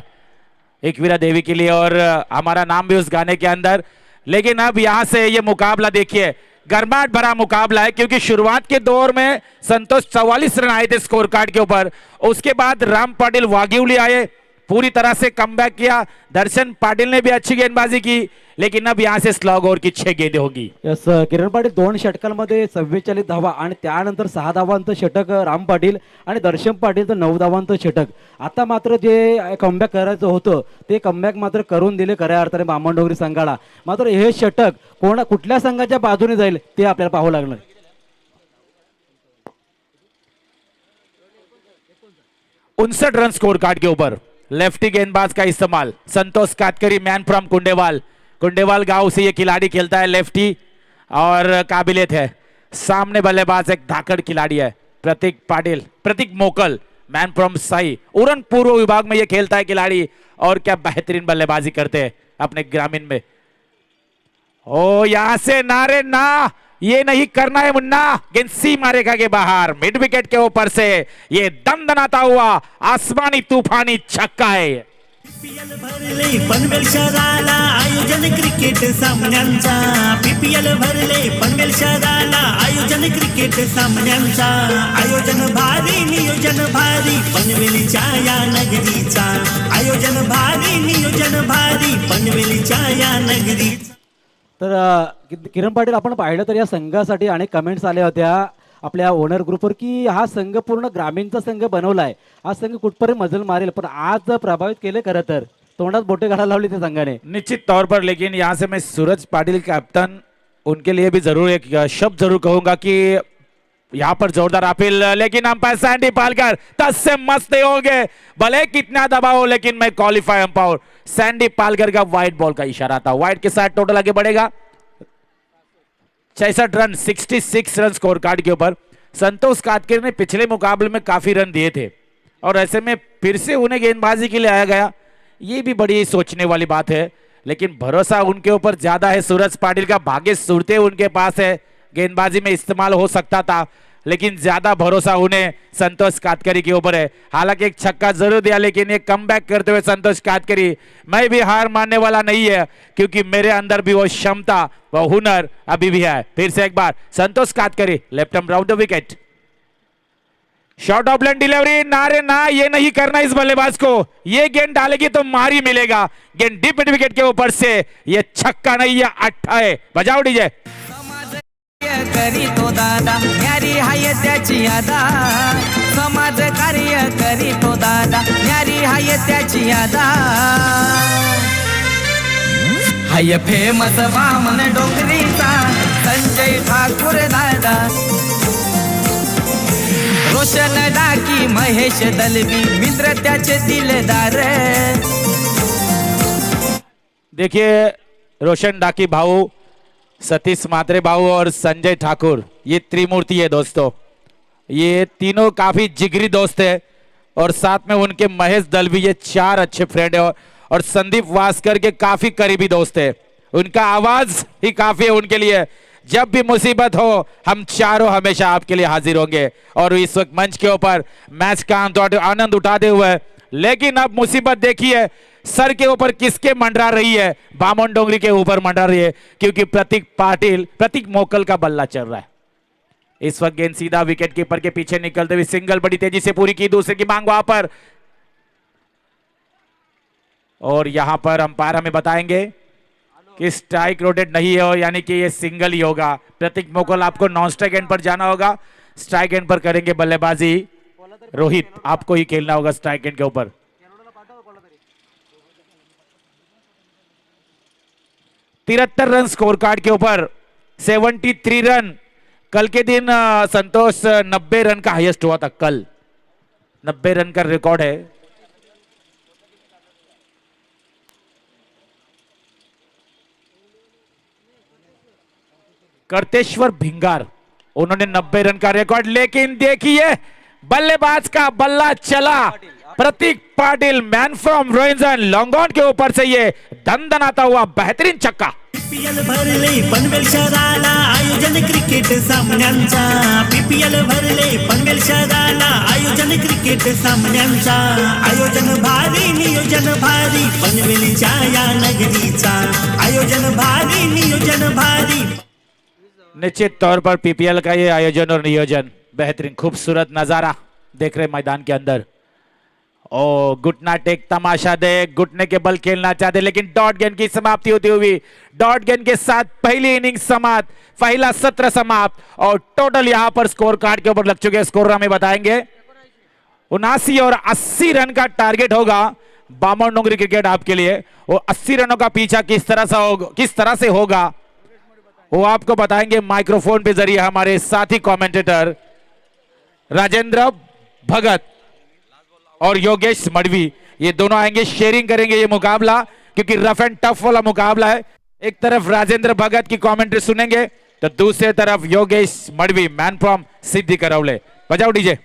Speaker 2: एकवीरा देवी के लिए और हमारा नाम भी उस गाने के अंदर. लेकिन अब यहाँ से ये मुकाबला देखिए, गर्माहट भरा मुकाबला है क्योंकि शुरुआत के दौर में संतोष 44 रन आए थे स्कोर कार्ड के ऊपर. उसके बाद राम पाटिल वागिवली आए, पूरी तरह से कमबॅक किया. दर्शन पाटिल ने भी अच्छी गेंदबाजी की, लेकिन अब यहाँ से स्लॉग ओव्हर की 6 गेंदें होगी.
Speaker 3: यस किरण पाटील 2 षटकांमध्ये 44 धावा आणि त्यानंतर 6 धावांचं षटक राम पाटील आणि दर्शन पाटीलचं 9 धावांचं षटक. आता मात्र जे कमबॅक करायचं होतं ते कमबॅक मात्र करून दिले खऱ्या अर्थाने बामणडोंगरी संघाला. मात्र हे षटक कुठल्या संघाच्या बाजूने जाईल ते आपल्याला पाहावं लागणार.
Speaker 2: 59 रन स्कोर कार्ड के ऊपर लेफ्टी गेंदबाज का इस्तेमाल. संतोष कातकरी मैन फ्रॉम कुंडेवाल गांव से ये खिलाड़ी खेलता है, लेफ्टी और काबिलियत है. सामने बल्लेबाज एक धाकड़ खिलाड़ी है प्रतीक मोकल मैन फ्रॉम साई उड़न पूर्व विभाग में ये खेलता है खिलाड़ी. और क्या बेहतरीन बल्लेबाजी करते हैं अपने ग्रामीण में. ओ यहां से नारे ना, ये नहीं करना है मुन्ना. गेंद सीमा रेखा के बाहर मिड विकेट के ऊपर से ये दमदमाता हुआ आसमानी तूफानी छक्का है.
Speaker 7: पीपीएल भरले पनवेल शहराला आयोजन क्रिकेट सामन्यांचा. पीपीएल भरले पनवेल शहराला आयोजन क्रिकेट सामन्यांचा. आयोजन भारी नियोजन भारी पनवेलच्या या नगरीचा. आयोजन भारी नियोजन भारी पनवेलच्या या नगरीचा.
Speaker 3: तर किरण पाटील आपण पाहिलं तर या संघासाठी अनेक कमेंट्स आल्या होत्या आपल्या ओनर ग्रुपवर की हा संघ पूर्ण ग्रामीणचा संघ बनवलाय, हा संघ कुठपर्यंत मजल मारेल. पण आज प्रभावित केले खरं तर तोंडात बोटे घालायला लावली त्या संघाने
Speaker 2: निश्चित तौर पर. लेकिन यहाँ से मैं सूरज पाटिल कैप्टन उनके लिए भी जरूर एक शब्द जरूर कहूंगा कि यहाँ पर जोरदार अपील. लेकिन अंपायर सैंडी पालकर 10 से मस्त होंगे भले कितना दबाव हो, लेकिन मैं क्वालिफाई अंपायर सैंडी पालकर का वाइड बॉल का इशारा था. वाइड के साथ टोटल आगे बढ़ेगा 66 रन 66 रन स्कोर कार्ड के ऊपर. संतोष कातकर ने पिछले मुकाबले में काफी रन दिए थे और ऐसे में फिर से उन्हें गेंदबाजी के लिए आया गया, ये भी बड़ी सोचने वाली बात है. लेकिन भरोसा उनके ऊपर ज्यादा है. सूरज पाटिल का भाग्य सूरतें उनके पास है, गेंदबाजी में इस्तेमाल हो सकता था, लेकिन ज्यादा भरोसा उन्हें संतोष कातकरी के ऊपर है. हालांकि एक छक्का जरूर दिया, लेकिन एक कमबैक करते हुए संतोष कातकरी, मैं भी हार मानने वाला नहीं है क्योंकि मेरे अंदर भी वो क्षमता वो हुनर अभी भी है. फिर से एक बार Santosh Katkari left arm round the wicket. Short of length delivery, नारे ना, ये नहीं करना इस बल्लेबाज को. ये गेंद डालेगी तो मार ही मिलेगा. गेंद डीप मिड विकेट के ऊपर से ये छक्का नहीं, ये अट्ठा है. बजाओ डीजे.
Speaker 8: करी तो दादा न्यारी हाय त्याची यादा. समाज कार्य करी तो दादा न्यारी हाय त्याची यादा. हाय फेमस बामण डोंगरीचा संजय ठाकूर दादा. रोशन डाकी महेश दलवी मित्र त्याचे दिलदार.
Speaker 2: देखिए रोशन डाकी भाऊ, सतीश मात्रे भाऊ और संजय ठाकुर, ये त्रिमूर्ति है दोस्तों. ये तीनों काफी जिगरी दोस्त है और साथ में उनके महेश दलवी, ये 4 अच्छे फ्रेंड है. और संदीप वास्कर के काफी करीबी दोस्त है. उनका आवाज ही काफी है उनके लिए. जब भी मुसीबत हो हम चारों हमेशा आपके लिए हाजिर होंगे. और इस वक्त मंच के ऊपर मैच का आनंद उठाते हुए, लेकिन अब मुसीबत देखिए सर के ऊपर किसके मंडरा रही है. बामन डोंगरी के ऊपर मंडरा रही है क्योंकि प्रतीक मोकल का बल्ला चल रहा है. इस वक्त गेंद सीधा विकेट कीपर के पीछे निकलते हुए सिंगल बड़ी तेजी से पूरी की, दूसरे की मांग वहां पर. और यहां पर अंपायर हमें बताएंगे कि स्ट्राइक रोटेट नहीं है और यानी कि ये सिंगल ही होगा. प्रतीक मोकल आपको नॉन स्ट्राइक एंड पर जाना होगा. स्ट्राइक एंड पर करेंगे बल्लेबाजी रोहित, आपको ही खेलना होगा स्ट्राइक एंड के ऊपर. 73 रन स्कोर कार्ड के ऊपर 73 रन. कल के दिन संतोष 90 रन का हाईएस्ट हुआ था. कल 90 रन का रिकॉर्ड है. करतेश्वर भिंगार, उन्होंने 90 रन का रिकॉर्ड, लेकिन देखिए बल्लेबाज का बल्ला चला। Prateek Patil man from Rohinjan, long on के ऊपर से ये दंदनाता हुआ बेहतरीन छक्का।
Speaker 7: पीपीएल भरले पनवेल शहराला आयोजन क्रिकेट सामन्यांचा, पीपीएल भरले पनवेल शहराला आयोजन क्रिकेट सामन्यांचा, आयोजन भारी नियोजन भारी पनवेलच्या या नगरीचा, आयोजन भारी नियोजन भारी।
Speaker 2: निश्चित तौर पर पीपीएल का ये आयोजन और नियोजन बेहतरीन, खूबसूरत नजारा देख रहे मैदान के अंदर। ओ घुटना टेक तमाशा दे, घुटने के बल खेलना चाहते, लेकिन डॉट गेंद की समाप्ति होती हुई, डॉट गेंद के साथ पहली इनिंग समाप्त, पहला सत्र समाप्त, और टोटल यहां पर स्कोर कार्ड के ऊपर लग चुके स्कोर हमें बताएंगे 79 और 80 रन का टारगेट होगा बामन डोंगरी क्रिकेट आपके लिए। वो 80 रनों का पीछा किस तरह से होगा वो आपको बताएंगे माइक्रोफोन पे जरिए हमारे साथी कमेंटेटर राजेंद्र भगत और योगेश मडवी, ये दोनों आएंगे, शेयरिंग करेंगे ये मुकाबला, क्योंकि रफ एंड टफ वाला मुकाबला है। एक तरफ राजेंद्र भगत की कमेंट्री सुनेंगे तो दूसरी तरफ योगेश मडवी मैन फ्रॉम सिद्धि करौले। बजाओ डीजे।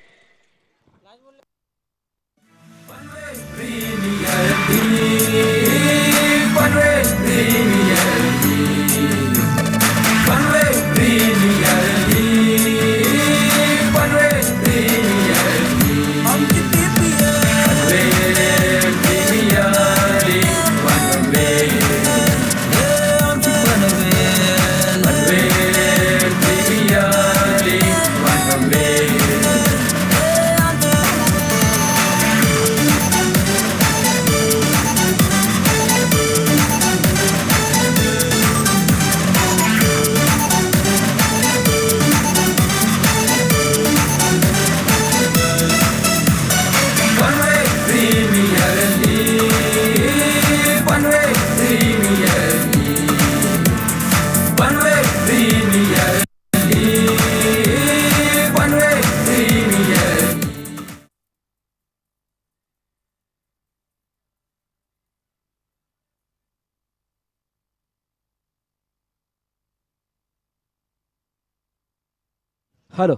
Speaker 3: हॅलो,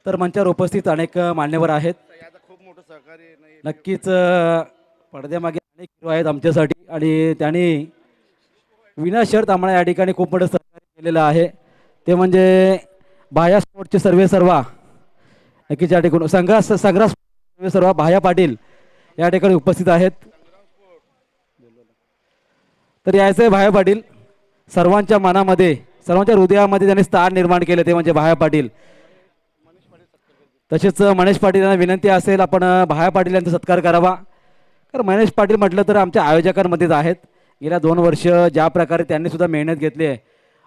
Speaker 3: तर मंचावर उपस्थित अनेक मान्यवर आहेत. नक्कीच पडद्यामागे अनेक हिरो आहेत आमच्यासाठी, आणि त्यांनी विनाशर्त आम्हाला या ठिकाणी खूप मोठं सहकार्य केलेलं आहे. ते म्हणजे भाया स्पोर्टचे सर्वेसर्वा, नक्कीच या ठिकाणी संग्रास सर्वेसर्वा भाया पाटील या ठिकाणी उपस्थित आहेत. तर यायचं आहे भाया पाटील, सर्वांच्या मनामध्ये सर्वांच्या हृदयामध्ये त्यांनी स्थान निर्माण केले, ते म्हणजे भाया पाटील. तसेच मनेश पाटील यांना विनंती असेल आपण भाया पाटील यांचा सत्कार करावा. कारण मनेश पाटील म्हटलं तर आमच्या आयोजकांमध्येच आहेत. गेल्या 2 वर्ष ज्या प्रकारे त्यांनी सुद्धा मेहनत घेतली आहे,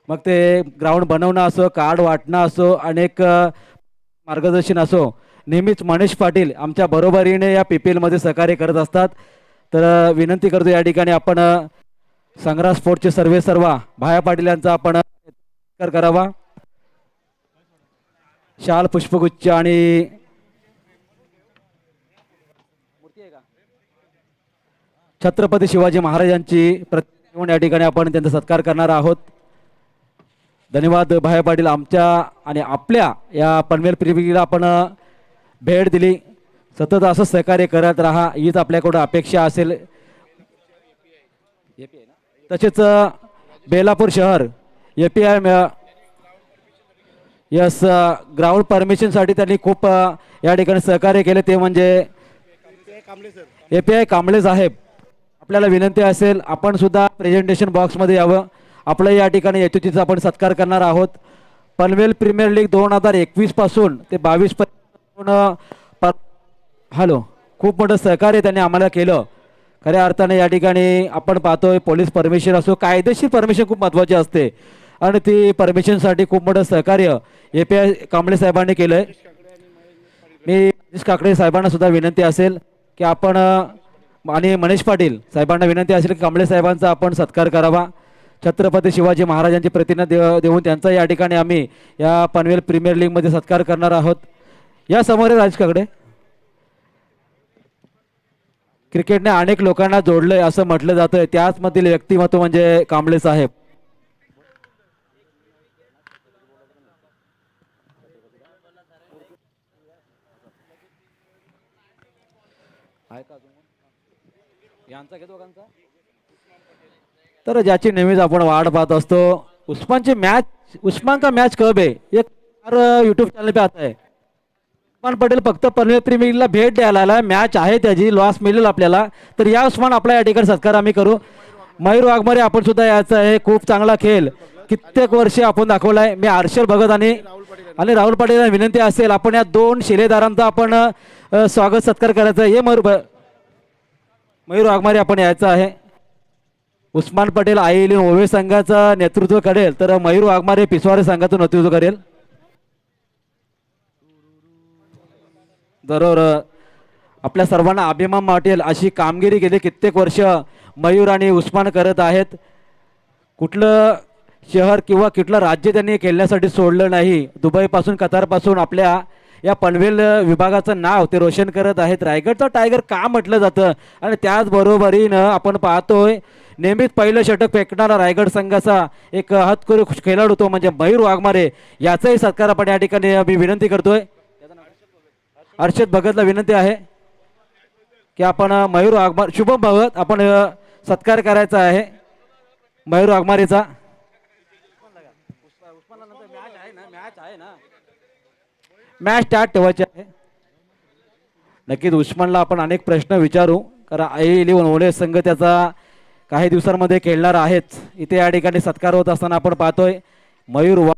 Speaker 3: मग ते ग्राउंड बनवणं असो, कार्ड वाटणं असो, अनेक मार्गदर्शन असो, नेहमीच मनेश पाटील आमच्या बरोबरीने या PPL मध्ये सहकार्य करत असतात. तर विनंती करतो या ठिकाणी आपण संग्राम स्पोर्टचे सर्वेसर्वा भाया पाटील यांचा आपण सत्कार करावा. शाल, पुष्पगुच्छ आणि छत्रपती शिवाजी महाराजांची प्रतिमा घेऊन या ठिकाणी आपण त्यांचा सत्कार करणार आहोत. धन्यवाद भाया पाटील, आमच्या आणि आपल्या या पनवेल प्रीमियरला आपण भेट दिली. सतत असं सहकार्य करत राहा हीच आपल्याकडून अपेक्षा असेल. तसेच बेलापूर शहर API यस ग्राउंड परमिशनसाठी त्यांनी खूप या ठिकाणी सहकार्य केले, ते म्हणजे API कांबळे साहेब. आपल्याला विनंती असेल आपण सुद्धा प्रेझेंटेशन बॉक्समध्ये यावं. आपलं या ठिकाणी HOCचा आपण सत्कार करणार आहोत. पनवेल प्रीमियर लीग 2021 पासून ते 22 पर्यंत हॅलो खूप मोठं सहकार्य त्यांनी आम्हाला केलं. खऱ्या अर्थाने या ठिकाणी आपण पाहतोय पोलीस परमिशन असो, कायदेशीर परमिशन खूप महत्त्वाची असते, आणि ती परमिशनसाठी खूप मोठं सहकार्य API कांबळे साहेबांनी केलं आहे. मी काकडे साहेबांना सुद्धा विनंती असेल की आपण आणि मनेश पाटील साहेबांना विनंती असेल की कांबळे साहेबांचा आपण सत्कार करावा. छत्रपती शिवाजी महाराजांची प्रतिमा देऊन त्यांचा या ठिकाणी आम्ही या पनवेल प्रीमियर लीगमध्ये सत्कार करणार आहोत. या समोर राज काकडे. क्रिकेटने अनेक लोकांना जोडलंय असं म्हटलं जातं, त्याचमधील व्यक्तिमत्व म्हणजे कांबळे साहेब. यांचा घेतो दोघांचा. तर ज्याची नेहमीच आपण वाट पाहत असतो उस्मानची मैच, उस्मान का मैच कब है ये यूट्यूब चॅनल पे आता है. उस्मान पटेल फक्त पनवेल प्रीमियर लीगला भेट द्यायला आला. मॅच आहे त्याची, लॉस मिळेल आपल्याला. तर या उस्मान आपला या ठिकाणी सत्कार आम्ही करू. मयूर वाघमारे आपण सुद्धा याचा आहे, खूप चांगला खेळ कित्येक वर्षे आपण दाखवलाय. मी हर्षल भगत आणि राहुल पाटील विनंती असेल आपण या दोन शिलेदारांचा आपण स्वागत सत्कार करायचा आहे. हे मयूर वाघमारे आपण यायचं आहे. उस्मान पटेल आईली ओवे संघाचं नेतृत्व करेल तर मयूर वाघमारे पिसवारे संघाचं नेतृत्व करेल. बरोबर आपल्या सर्वांना अभिमान वाटेल अशी कामगिरी गेली कित्येक वर्ष मयूर आणि उस्मान करत आहेत. कुठलं शहर किंवा कुठलं राज्य त्यांनी खेळण्यासाठी सोडलं नाही. दुबईपासून कतारपासून आपल्या या पनवेल विभागाचं नाव ते रोशन करत आहेत. रायगडचा टायगर का म्हटलं जातं आणि त्याचबरोबरीनं आपण पाहतोय नेहमीच पहिलं षटक फेकणारा रायगड संघाचा एक हातकरू खेळाडू तो म्हणजे मयूर वाघमारे. याचाही सत्कार आपण या ठिकाणी मी विनंती करतोय. हर्षद भगतला विनंती आहे की आपण मयूर वाघमारे, शुभम भगत आपण सत्कार करायचा आहे मयूर वाघमारेचा. मॅच स्टार्ट ठेवायची आहे. नक्कीच उस्मानला आपण अनेक प्रश्न विचारू कारण आई ओले संघ त्याचा काही दिवसांमध्ये खेळणार आहेच. इथे या ठिकाणी सत्कार होत असताना आपण पाहतोय मयूर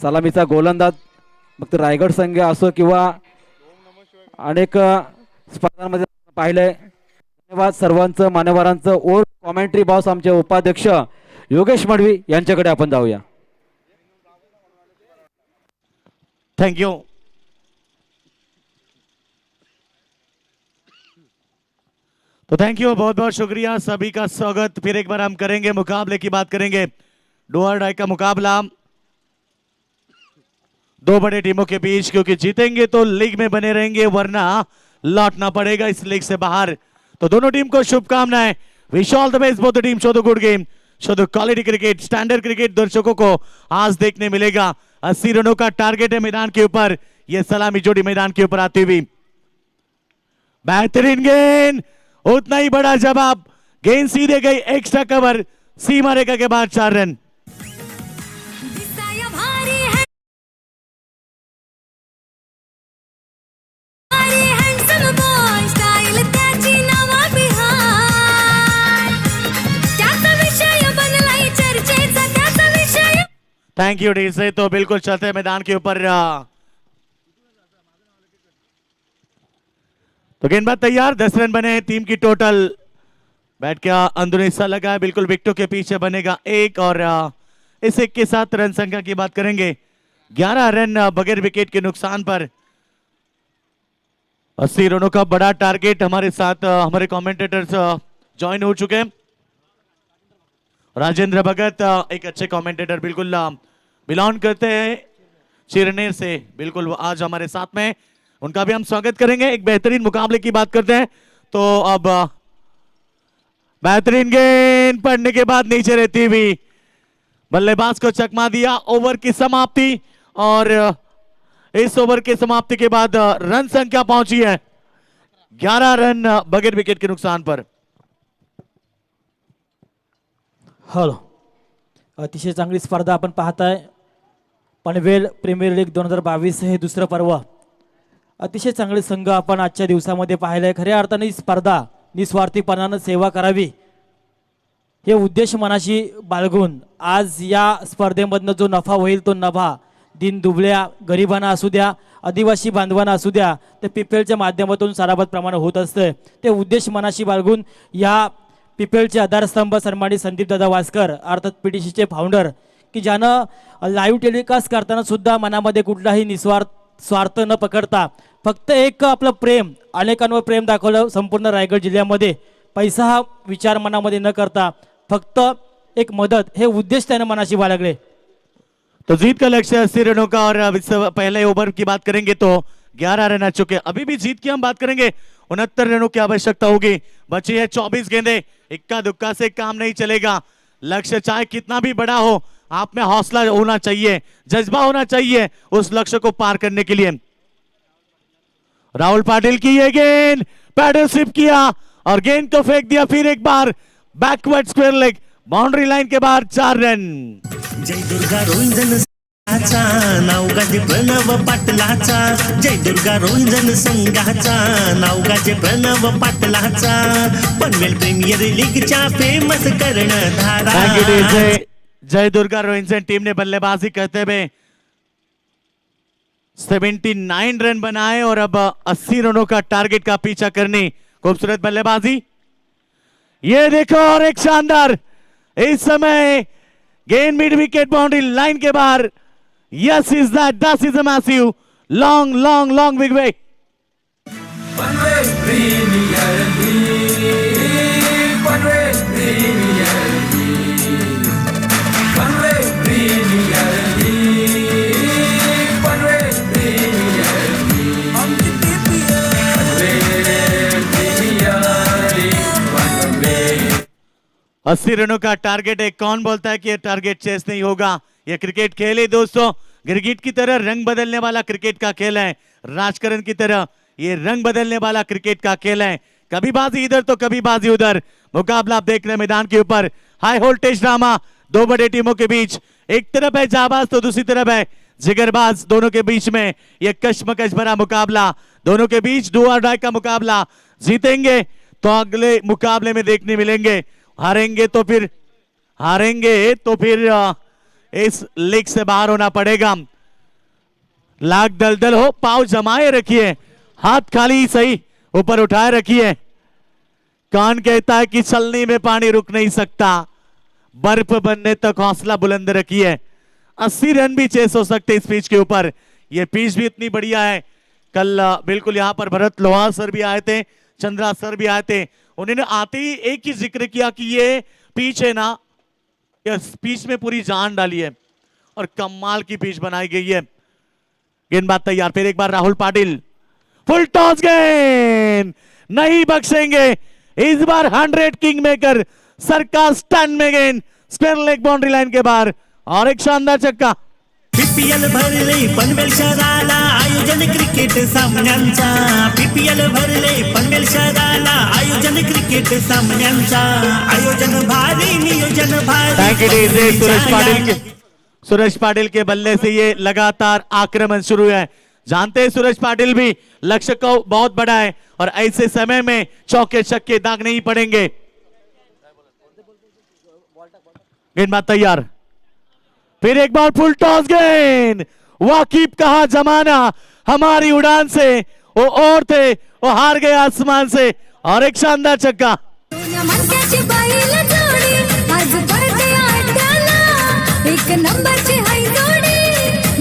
Speaker 3: सलामीचा गोलंदाज. मग ते रायगड संघ असो किंवा अनेक स्पर्धांमध्ये पाहिलंय. धन्यवाद सर्वांचं मान्यवरांचं. ओल्ड कॉमेंट्री बॉस आमचे उपाध्यक्ष योगेश मडवी यांच्याकडे आपण जाऊया.
Speaker 5: Thank you. तो थैंक यू, बहुत बहुत शुक्रिया सभी का स्वागत. फिर एक बार हम करेंगे मुकाबले की बात करेंगे. डू और डाई का मुकाबला दो बड़े टीमों के बीच, क्योंकि जीतेंगे तो लीग में बने रहेंगे वरना लौटना पड़ेगा इस लीग से बाहर. तो दोनों टीम को शुभकामनाएं. Wish all the best both the team. Show the good game, show the quality cricket, standard cricket दर्शकों को आज देखने मिलेगा. 80 रनों का टारगेट है मैदान के ऊपर. यह सलामी जोड़ी मैदान के ऊपर आती हुई. बेहतरीन गेंद, उतना ही बड़ा जवाब. गेंद सीधे गई, एक्स्ट्रा कवर, सीमा रेखा के बाद 4 रन.
Speaker 6: दिसाया भारी है, भारी handsome boy, style त्याची नवा बिहार. त्याचा विषय बनलाय चर्चेचा, त्याचा विषय.
Speaker 5: थैंक यू डी से. तो बिल्कुल चलते हैं मैदान के ऊपर. तो गेंदबाज तैयार, 10 रन बने हैं टीम की टोटल. बैट का अंदरूनी हिस्सा लगा है, बिल्कुल विकेटों के पीछे बनेगा 1 और इस 1 के साथ रन संख्या की बात करेंगे 11 रन बगैर विकेट के नुकसान पर. 80 रनों का बड़ा टारगेट. हमारे साथ हमारे कमेंटेटर्स ज्वाइन हो चुके हैं. राजेंद्र भगत एक अच्छे कमेंटेटर बिल्कुल बिलोंग करते हैं चिरनेर से, बिल्कुल आज हमारे साथ में. उनका भी हम स्वागत करेंगे. एक बेहतरीन मुकाबले की बात करते हैं. तो अब बेहतरीन गेंद पड़ने के बाद नीचे रहती हुई बल्लेबाज को चकमा दिया. ओवर की समाप्ति और इस ओवर की समाप्ति के बाद रन संख्या पहुंची है 11 रन बगैर विकेट के नुकसान पर.
Speaker 9: हॅलो, अतिशय चांगली स्पर्धा आपण पाहताय. पनवेल प्रीमियर लीग 2022 हे दुसरं पर्व. अतिशय चांगले संघ आपण आजच्या दिवसामध्ये पाहिलंय. खऱ्या अर्थाने ही स्पर्धा निस्वार्थीपणानं सेवा करावी हे उद्देश मनाशी बाळगून आज या स्पर्धेमधनं जो नफा होईल तो नफा दिन दुबळ्या गरिबांना असू द्या, आदिवासी बांधवांना असू द्या, ते पिपेलच्या माध्यमातून साराबत प्रमाणे होत असतं. ते उद्देश मनाशी बाळगून या पिपेलचे आधारस्तंभ सन्मानित संदीप दादा वासकर अर्थात पीटीसीचे फाउंडर की ज्यानं लाईव्ह टेलिकास्ट करताना सुद्धा मनामध्ये कुठलाही स्वार्थ न पकडता फक्त एक आपलं प्रेम, अनेकांवर प्रेम दाखवलं संपूर्ण रायगड जिल्ह्यामध्ये. पैसा हा विचार मनामध्ये न करता फक्त एक मदत हे उद्देश त्याने मनाशी बाळगले.
Speaker 5: तो जीत का लक्ष्य 80 रनों का और पहले ओवर की बात करेंगे तो 11 रन आ चुके. अभी भी जीत की हम बात करेंगे 69 रनों की आवश्यकता होगी. बची है 24 गेंदें. इक्का दुक्का से काम नहीं चलेगा. लक्ष्य चाहे कितना भी बड़ा हो, आप में हौसला होना चाहिए, जज्बा होना चाहिए उस लक्ष्य को पार करने के लिए. राहुल पाटिल की ये गेंद पैडल स्लिप किया और गेंद को फेंक दिया फिर एक बार backward square leg, boundary line के बाहर 4 रन।
Speaker 7: जय दुर्गा रोहिंजन संघाचा नाव गाजे प्रणव पाटलाचा, जय दुर्गा रोहिंजन संघाचा नाव गाजे प्रणव पाटलाचा, पनवेल प्रीमियर लीगच्या फेमस कर्णधारा।
Speaker 5: जय दुर्गा रोहिंजन टीम ने बल्लेबाजी करते हुए 79 रन बनाए और अब 80 रनों का टारगेट का पीछा करने, खूबसूरत बल्लेबाजी। ये देखो और एक शानदार, इस समय गेंद मिड विकेट बाउंड्री लाइन के बाहर। Yes is that is a massive long long long big way.
Speaker 4: Panvel premier league, Panvel premier league, Panvel premier league, Panvel premier league, Panvel premier league, Panvel.
Speaker 5: 80 रनों का टारगेट है। कौन बोलता है कि ये टारगेट चेस नहीं होगा? ये क्रिकेट खेल है दोस्तों, गिरगिट की तरह रंग बदलने वाला क्रिकेट का खेल है। राजकरण की तरह ये रंग बदलने वाला क्रिकेट का खेल है। कभी बाजी इधर तो कभी बाजी उधर। मुकाबला आप देख रहे हैं मैदान के ऊपर, हाई वोल्टेज ड्रामा दो बड़े टीमों के बीच। एक तरफ है जाबाज तो दूसरी तरफ है जिगरबाज। दोनों के बीच में ये कश्मकश भरा मुकाबला, दोनों के बीच डू और डाई का मुकाबला। जीतेंगे तो अगले मुकाबले में देखने मिलेंगे, हारेंगे तो फिर इस लीग से बाहर होना पड़ेगा। लाख दलदल हो, पाव जमाए रखिए, हाथ खाली सही ऊपर उठाए रखिए। कान कहता है कि छलनी में पानी रुक नहीं सकता, बर्फ बनने तक हौसला बुलंद रखिए। 80 रन भी चेस हो सकते इस पिच के ऊपर। ये पिच भी इतनी बढ़िया है। कल बिल्कुल यहां पर भरत लोहार सर भी आए थे, चंद्रा सर भी आए थे। उन्होंने आते ही एक ही जिक्र किया कि ये पिच है ना, इस पिच में पूरी जान डाली है और कमाल की पिच बनाई गई है। गेंदबाज तैयार, फिर एक बार राहुल पाटिल, फुल टॉस गेंद, नहीं बख्शेंगे इस बार। 100 किंग मेकर सरकार स्टैंड में गेंद स्क्वायर लेग बाउंड्री लाइन के बाहर और एक शानदार छक्का।
Speaker 7: पीपीएल भरले पनवेल शहराला आयोजन क्रिकेट सामन्यांचा, पीपीएल भरले पनवेल शहराला आयोजन क्रिकेट सामन्यांचा, आयोजन भारी नियोजन भारी।
Speaker 5: सूरज पाटिल के बल्ले से ये लगातार आक्रमण शुरू है। जानते हैं सूरज पाटिल भी लक्ष्य को बहुत बड़ा है और ऐसे समय में चौके छक्के दाग नहीं पड़ेंगे। गेंदबाज तैयार, फिर एक बार फुल टॉस गेंद। वाकिब कहा जमाना हमारी उड़ान से, वो और थे वो हार गए आसमान से और एक शानदार छक्का।
Speaker 6: मनक्याची बैल जोडी आज पडते अड्ड्याला, एक नंबरची हाय जोडी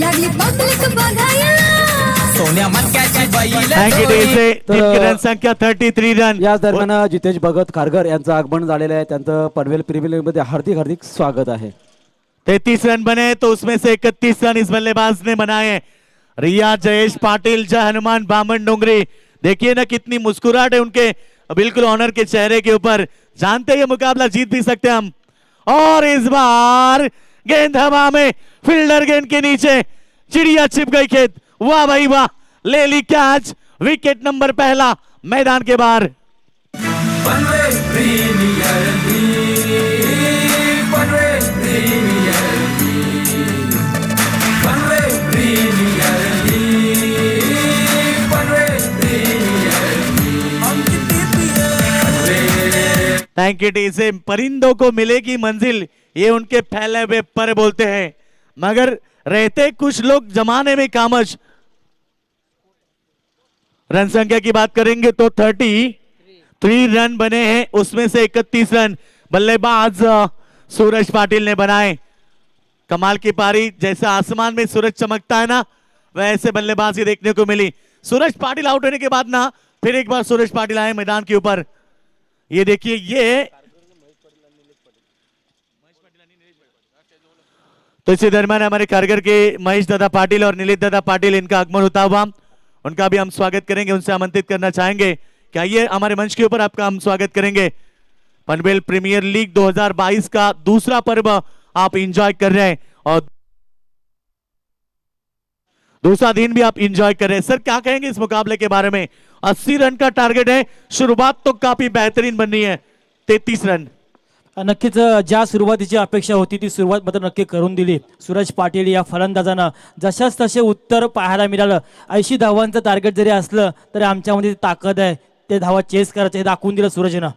Speaker 6: लागली पब्लिक बघायला।
Speaker 8: सोन्या मनक्याची बैल
Speaker 5: रन संख्या 33 रन।
Speaker 3: याच दरम्यान जितेश भगत खारघर यांचं आगमन झालेलं आहे, त्यांचं पनवेल प्रीमियर लीग मध्ये हार्दिक हार्दिक स्वागत आहे।
Speaker 5: 33 रन बने तो उसमें से 31 रन इस बल्लेबाज ने बनाए। रिया जयेश पाटिल, जय हनुमान बामन डोंगरी, देखिए ना कितनी मुस्कुराहट है उनके बिल्कुल ऑनर के चेहरे के ऊपर। जानते हैं ये मुकाबला जीत भी सकते हम। और इस बार गेंद हवा में, फील्डर गेंद के नीचे, चिड़िया छिप गई खेत। वाह भाई वाह, ले ली कैच, विकेट नंबर पहला मैदान के बाहर।
Speaker 4: Panvel premier league, Panvel premier league, Panvel premier league, Panvel premier league.
Speaker 5: Thank you टी से। परिंदों को मिलेगी मंजिल, ये उनके फैले हुए पर बोलते हैं, मगर रहते कुछ लोग जमाने में कामच। रन संख्या की बात करेंगे तो 33 रन बने हैं, उसमें से 31 रन बल्लेबाज सूरज पाटिल ने बनाए। कमाल की पारी, जैसे आसमान में सूरज चमकता है ना, वैसे बल्लेबाजी देखने को मिली। सूरज पाटिल आउट होने के बाद ना फिर एक बार सूरज पाटिल आए मैदान के ऊपर। ये देखिए, ये तो इसी दरम्यान हमारे खारघर के महेश दादा पाटिल और नीलेश दादा पाटिल, इनका आगमन होता हुआ, उनका भी हम स्वागत करेंगे, उनसे आमंत्रित करना चाहेंगे कि आइए हमारे मंच के ऊपर आपका हम स्वागत करेंगे। पनवेल प्रीमियर लीग 2022 का दूसरा पर्व आप एंजॉय कर रहे हैं और दूसरा दिन भी आप इंजॉय करें। सर क्या कहेंगे इस मुकाबले के बारे में? 80 रन का टारगेट है, शुरुआत तो काफी बेहतरीन बननी है, 33 रन।
Speaker 9: नक्कीच ज्या सुरुवातीची अपेक्षा होती ती सुरुवात मात्र नक्की करून दिली सूरज पाटील या फलंदाजानं। जशाच तसे उत्तर पाहायला मिळालं। 80 धावांचं टार्गेट जरी असलं तरी आमच्यामध्ये ताकद आहे, ते धावा चेस करायचं हे दाखवून दिलं सूरजनं।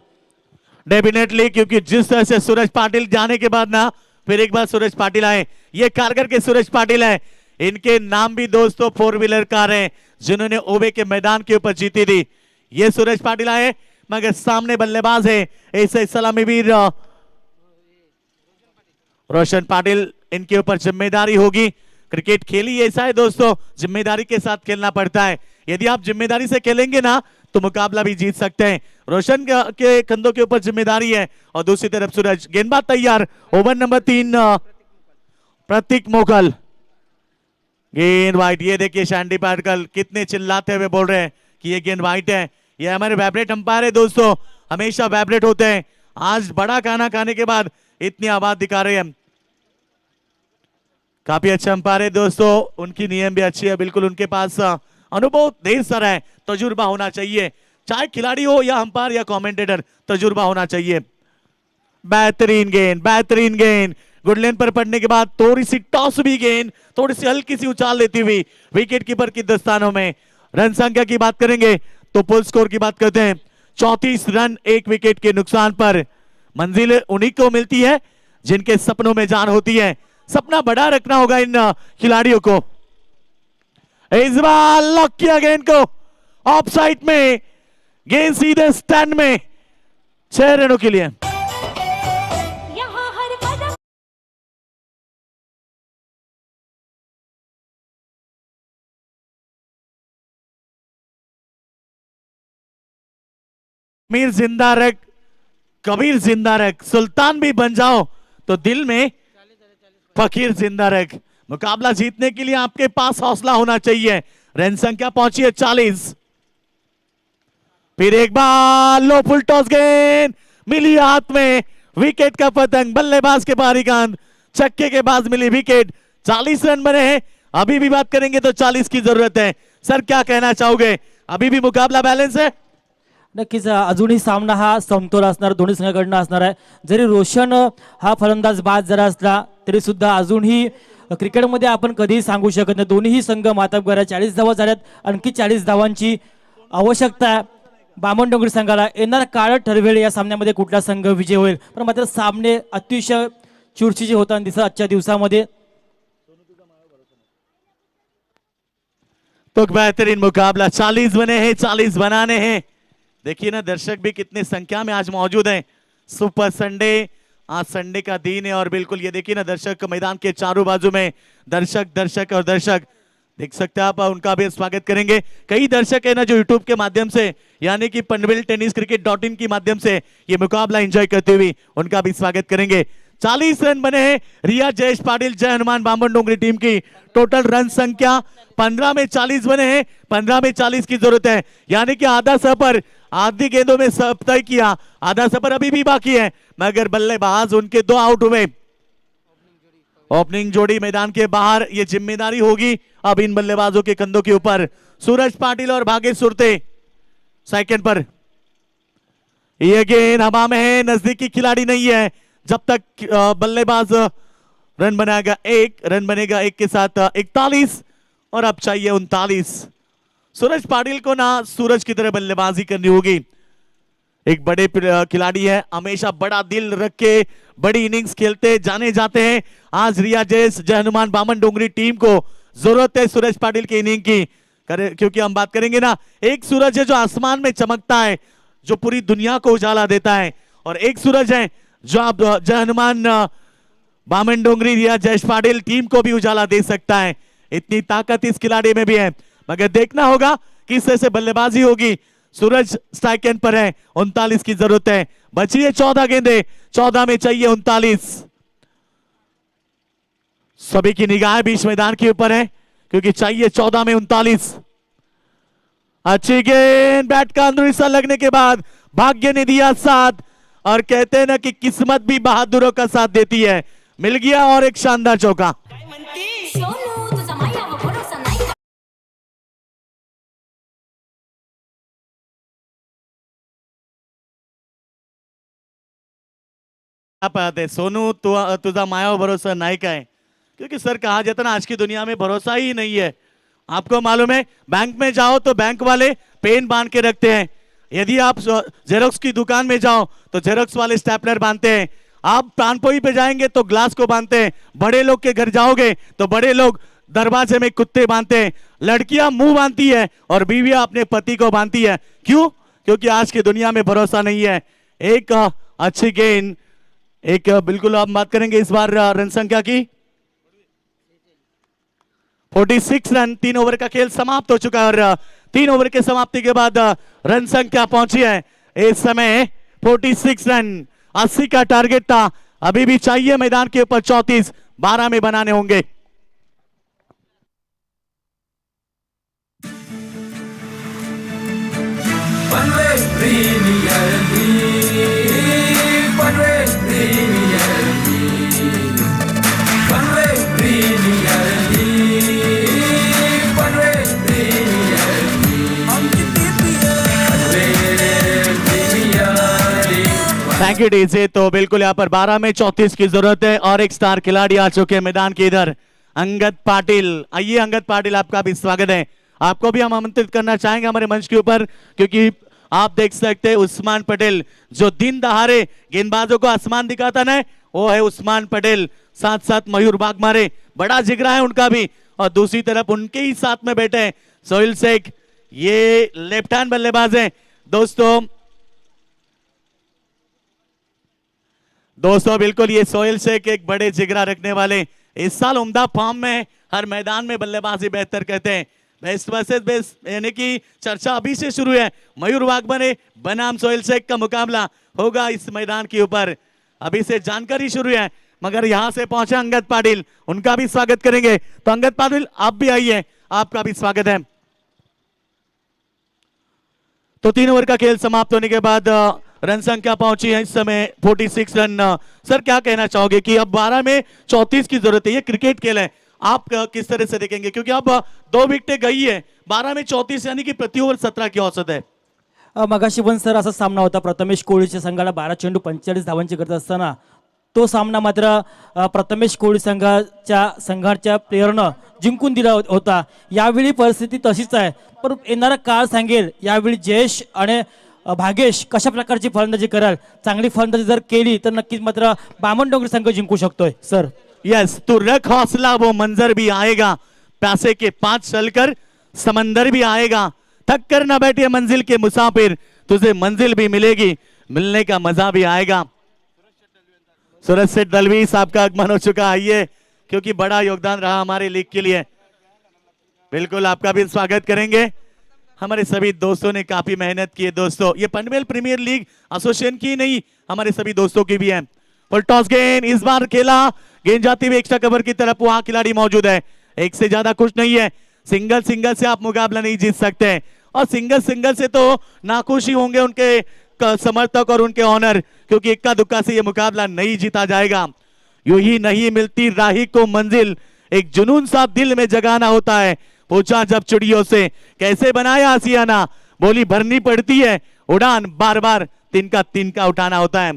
Speaker 5: डेफिनेटली, क्योंकि जिस तरह से सूरज पाटिल जाने के बाद ना फिर एक बार सूरज पाटिल आए, ये कारगर के सूरज पाटिल है। इनके नाम भी दोस्तों 4 व्हीलर कार है जिन्होंने ओबे के मैदान के ऊपर जीती थी। ये सूरज पाटिल आए, मगर सामने बल्लेबाज है ऐसे सलामी वीर रोशन पाटिल, इनके ऊपर जिम्मेदारी होगी। क्रिकेट खेली ऐसा है दोस्तों, जिम्मेदारी के साथ खेलना पड़ता है। यदि आप जिम्मेदारी से खेलेंगे ना तो मुकाबला भी जीत सकते हैं। रोशन के कंधों के ऊपर जिम्मेदारी है और दूसरी तरफ सूरज। गेंदबाज तैयार, ओवर नंबर 3 प्रतीक मोगल, गेंद वाइट। ये देखिए शैंडी पाटकल कितने चिल्लाते हुए बोल रहे हैं कि ये गेंद वाइट है। ये हमारे वाइब्रेट अंपायर है दोस्तों, हमेशा वाइब्रेट होते हैं। आज बड़ा खाना खाने के बाद इतनी आवाज दिखा रहे हैं। काफी अच्छा अंपायर है दोस्तों, उनकी नियम भी अच्छी है, बिल्कुल उनके पास अनुभव ढेर सारा है, तजुर्बा होना चाहिए। चाहे खिलाड़ी हो या अंपायर या कमेंटेटर, तजुर्बा होना चाहिए। बेहतरीन गेंद, बेहतरीन गेंद। गुड लेन पर पड़ने के बाद थोड़ी सी टॉस भी गेंद, थोड़ी सी हल्की सी उछाल लेती हुई विकेट कीपर की दस्तानों में। रन संख्या की बात करेंगे तो फुल स्कोर की बात करते हैं। 34 रन 1 विकेट के नुकसान पर। मंजिल उन्हीं को मिलती है जिनके सपनों में जान होती है। सपना बड़ा रखना होगा इन खिलाड़ियों को। इस बार लॉक किया गेंद को ऑफ साइड में, गेंद सीधे स्टैंड में, 6 रनों के लिए। मीर जिंदा रख, कबीर जिंदा रख, सुल्तान भी बन जाओ तो दिल में फकीर जिंदा रख। मुकाबला जीतने के लिए आपके पास हौसला होना चाहिए। रन संख्या पहुंची है 40। फिर एक बार लो फुल टॉस गेंद मिली हाथ में, विकेट का पतंग, बल्लेबाज के बाहरी गेंद, छक्के के बाद मिली विकेट। 40 रन बने हैं, अभी भी बात करेंगे तो 40 की जरूरत है। सर क्या कहना चाहोगे, अभी भी मुकाबला बैलेंस है?
Speaker 9: नक्कीच अजूनही सामना हा समतोल असणार, दोन्ही संघाकडनं असणार आहे। जरी रोशन हा फलंदाज बाद जरा असला तरी सुद्धा अजूनही क्रिकेटमध्ये आपण कधीही सांगू शकत नाही। दोन्ही संघ मातब्बर आहे, 40 धावा झाल्यात, आणखी 40 धावांची आवश्यकता आहे बामणडोंगरी संघाला। येणार काळ ठरवेल या सामन्यामध्ये कुठला संघ विजय होईल, पण मात्र सामने अतिशय चुरशीचे होताना दिसत आजच्या दिवसामध्ये।
Speaker 5: तो बेहतरीन मुकाबला, 40 बने हैं, 40 बनाने हैं। देखिए ना दर्शक भी कितने संख्या में आज मौजूद हैं। सुपर संडे, आज संडे का दिन है और बिल्कुल ये देखिए ना दर्शक मैदान के चारों बाजू में दर्शक दर्शक और दर्शक देख सकते हैं आप, उनका भी स्वागत करेंगे। कई दर्शक है ना जो यूट्यूब के माध्यम से यानी कि पनवेल टेनिस क्रिकेट .in के माध्यम से ये मुकाबला एंजॉय करते हुए उनका भी स्वागत करेंगे। 40 रन बने हैं रिया जयेश पाटिल जय हनुमान बामणडोंगरी टीम की। टोटल रन संख्या 15 में 40 बने हैं, 15 में 40 की जरूरत है, यानी कि आधा सफर आधी गेंदों में सब तय किया, आधा सफर अभी भी बाकी है, मगर बल्लेबाज उनके 2 आउट हुए। ओपनिंग जोड़ी मैदान के बाहर, ये जिम्मेदारी होगी अब इन बल्लेबाजों के कंधों के ऊपर। सूरज पाटिल और भागेश सुरते सेकंड पर। ये गेंद हवा में है, नजदीकी खिलाड़ी नहीं है। जब तक बल्लेबाज रन बनाएगा 1 रन बनेगा 1 के साथ 41 और अब चाहिए 39। सूरज पाटिल को ना सूरज की तरह बल्लेबाजी करनी होगी। एक बड़े खिलाड़ी है, हमेशा बड़ा दिल रख के बड़ी इनिंग्स खेलते जाने जाते हैं। आज रिया जयेश जय हनुमान बामणडोंगरी टीम को जरूरत है सूरज पाटिल की इनिंग की, क्योंकि हम बात करेंगे ना, एक सूरज है जो आसमान में चमकता है, जो पूरी दुनिया को उजाला देता है, और एक सूरज है जो आप जय हनुमान बामणडोंगरी रिया जयेश पाटिल टीम को भी उजाला दे सकता है। इतनी ताकत इस खिलाड़ी में भी है, मगर देखना होगा किस तरह से बल्लेबाजी होगी। सूरज स्ट्राइक एंड पर है, 39 की जरूरत है। बची है 14 गेंदें, 14 में चाहिए 39। सभी की निगाह बीच मैदान के ऊपर है, क्योंकि चाहिए 14 में 39। अच्छी गेंद, बैट का अंदरूनी हिस्सा लगने के बाद भाग्य ने दिया साथ, और कहते हैं ना कि किस्मत भी बहादुरों का साथ देती है। मिल गया और एक शानदार चौका। पाहते सोनू तुझा मायावर भरोसा नाही काय, क्योंकि सर कहा जाता ना आज की दुनिया में भरोसा ही नहीं है। आपको मालूम है बैंक में जाओ तो बैंक वाले पेन बांध के रखते हैं, यदि आप जेरोक्स की दुकान में जाओ तो जेरोक्स वाले स्टेपलर बांधते हैं, आप पानपोई पे जाएंगे तो ग्लास को बांधते हैं, बड़े लोग के घर जाओगे तो बड़े लोग दरवाजे में कुत्ते बांधते हैं, लड़कियां मुंह बांधती है और बीवियां अपने पति को बांधती है। क्यों? क्योंकि आज की दुनिया में भरोसा नहीं है। एक अच्छी गेंद, एक बिल्कुल आप बात करेंगे इस बार रन संख्या की 46 रन। 3 ओवर का खेल समाप्त हो चुका है और 3 ओवर के समाप्ति के बाद रन संख्या पहुंची है इस समय 46 रन। 80 का टारगेट था, अभी भी चाहिए मैदान के ऊपर 34, 12 में बनाने होंगे।
Speaker 4: Panvel premier league, Panvel premier league, Panvel premier league, Panvel premier league, Panvel premier league.
Speaker 5: Thank you DJ. तो बिल्कुल यहाँ पर 12 में 34 की जरूरत है और एक स्टार खिलाड़ी आ चुके हैं मैदान के इधर, अंगद पाटिल। आइए अंगद पाटिल, आपका भी स्वागत है। आपको भी हम आमंत्रित करना चाहेंगे हमारे मंच के ऊपर, क्योंकि आप देख सकते हैं उस्मान पटेल जो दिन दहाड़े गेंदबाजों को आसमान दिखाता ना, वो है उस्मान पटेल। साथ साथ मयूर बागमारे, बड़ा जिगरा है उनका भी, और दूसरी तरफ उनके ही साथ में बैठे हैं सोहेल शेख, ये लेफ्ट हैंड बल्लेबाज हैं। दोस्तों बिल्कुल ये सोहेल शेख एक बड़े जिगरा रखने वाले, इस साल उम्दा फॉर्म में, हर मैदान में बल्लेबाजी बेहतर कहते हैं। बेस्ट वर्सेस बेस्ट यानी कि चर्चा अभी से शुरू है। मयूर वाघमारे बनाम सोहेल शेख का मुकाबला होगा इस मैदान के ऊपर, अभी से जानकारी शुरू है। मगर यहां से पहुंचे अंगद पाटिल, उनका भी स्वागत करेंगे। तो अंगद पाटिल आप भी आइए, आपका भी स्वागत है। तो 3 ओवर का खेल समाप्त होने के बाद रन संख्या पहुंची है इस समय 46 रन। सर क्या कहना चाहोगे कि अब 12 में 34 की जरूरत है, ये क्रिकेट खेल है, आप किस तरह से देखेंगे? क्योंकि अब 2 विकेटें गई है, 12 में 34 यानी कि प्रति ओव्हर 17 की औसत है।
Speaker 9: मगाशी पण सर असा सामना होता, प्रथमेश कोहलीच्या संघाला 12 चेंडू 45 धावांची गरज असताना तो सामना मात्र प्रथमेश कोहली संघाच्या प्लेयरनं जिंकून दिला होता। यावेळी परिस्थिती तशीच आहे, पण येणारा काळ सांगेल यावेळी जयेश आणि भागेश कशा प्रकारची फलंदाजी कराल। चांगली फलंदाजी जर केली तर नक्कीच मात्र बामणडोंगरी संघ जिंकू शकतोय। सर
Speaker 5: यस, तू रख हौसला, वो मंजर भी आएगा, प्यासे के 5 चलकर समंदर भी आएगा, थक कर न बैठे मंजिल के मुसाफिर, तुझे मंजिल भी मिलेगी, मिलने का मजा भी आएगा। सूरज सेठ दलवी साहब का आगमन हो चुका, आइए, क्योंकि बड़ा योगदान रहा हमारे लीग के लिए। बिल्कुल आपका भी स्वागत करेंगे। हमारे सभी दोस्तों ने काफी मेहनत की है दोस्तों, ये पनवेल प्रीमियर लीग एसोसिएशन की नहीं, हमारे सभी दोस्तों की भी है। फुल टॉस गेंद इस बार खेला, गेंद जाती हुई एक्स्ट्रा कवर की तरफ, वहां खिलाड़ी मौजूद है, एक से ज्यादा कुछ नहीं है। सिंगल से आप मुकाबला नहीं जीत सकते, और सिंगल से तो नाखुश ही होंगे उनके समर्थक और उनके ऑनर, क्योंकि इक्का दुक्का से ये मुकाबला नहीं जीता जाएगा। यूं ही नहीं मिलती राही को मंजिल, एक जुनून सा दिल में जगाना होता है। पूछा जब चिड़ियों से कैसे बनाया आसियाना, बोली भरनी पड़ती है उड़ान, बार बार तिनका उठाना होता है।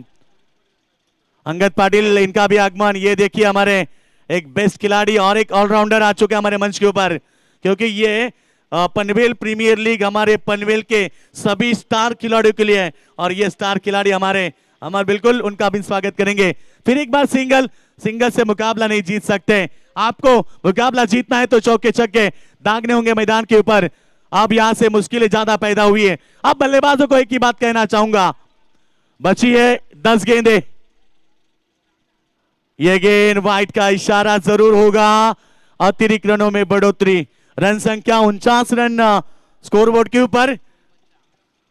Speaker 5: अंगद पाटिल, इनका भी आगमन, ये देखिए हमारे एक बेस्ट खिलाड़ी और एक ऑलराउंडर आ चुके हैं हमारे मंच के ऊपर, क्योंकि ये पनवेल प्रीमियर लीग हमारे पनवेल के सभी स्टार खिलाड़ियों के लिए है, और ये स्टार खिलाड़ी हमारे बिल्कुल उनका भी स्वागत करेंगे। फिर एक बार सिंगल से मुकाबला नहीं जीत सकते, आपको मुकाबला जीतना है तो चौके छक्के दागने होंगे मैदान के ऊपर। अब यहां से मुश्किलें ज्यादा पैदा हुई है। अब बल्लेबाजों को एक ही बात कहना चाहूंगा, बची है 10 गेंदें, यह गेंद वाइट का इशारा जरूर होगा। अतिरिक्त रनों में बढ़ोतरी, रन संख्या 49 रन स्कोरबोर्ड के ऊपर।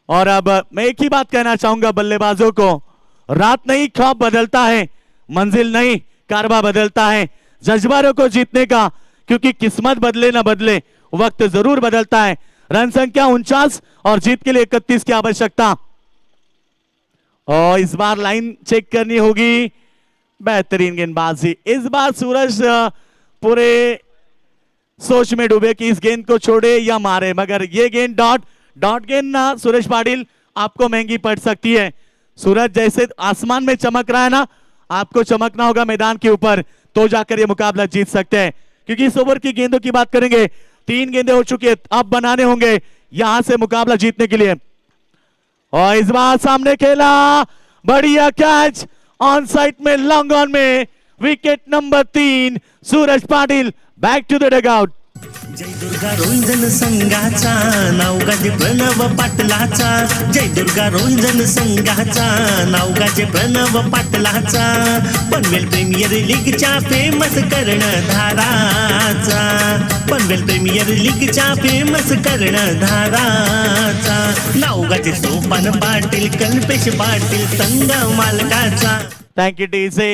Speaker 5: और अब मैं एक ही बात कहना चाहूंगा बल्लेबाजों को, रात नहीं ख्वाब बदलता है, मंजिल नहीं कारवा बदलता है। जज्बा रखो जीतने का, क्योंकि किस्मत बदले ना बदले वक्त जरूर बदलता है। रन संख्या 49 और जीत के लिए 31 की आवश्यकता, और इस बार लाइन चेक करनी होगी। बेहतरीन गेंदबाजी इस बार, सूरज पूरे सोच में डूबे कि इस गेंद को छोड़े या मारे, मगर ये गेंद डॉट गेंद ना सूरज पाटिल आपको महंगी पड़ सकती है। सूरज जैसे आसमान में चमक रहा है ना, आपको चमकना होगा मैदान के ऊपर, तो जाकर ये मुकाबला जीत सकते हैं। क्योंकि इस ओवर की गेंदों की बात करेंगे, 3 गेंदें हो चुकी है, अब बनाने होंगे यहां से मुकाबला जीतने के लिए। और इस बार सामने खेला, बढ़िया कैच ऑन साइड में, लॉन्ग ऑन में, wicket number 3 Suraj Patil, back to the dugout.
Speaker 7: Jai Durga रोहिंजन संघाचा नाव गाजे प्रणव पाटलाचा, जय दुर्गा रोहिंजन संघाचा नाव गाजे प्रणव पाटलाचा, पनवेल प्रीमियर लीगच्या फेमस कर्णधाराचा, पनवेल प्रीमियर लीगच्या फेमस कर्णधाराचा, नाव गाजे सोपान पाटील, कल्पेश पाटील संघ मालकाचा।
Speaker 5: Thank you TC.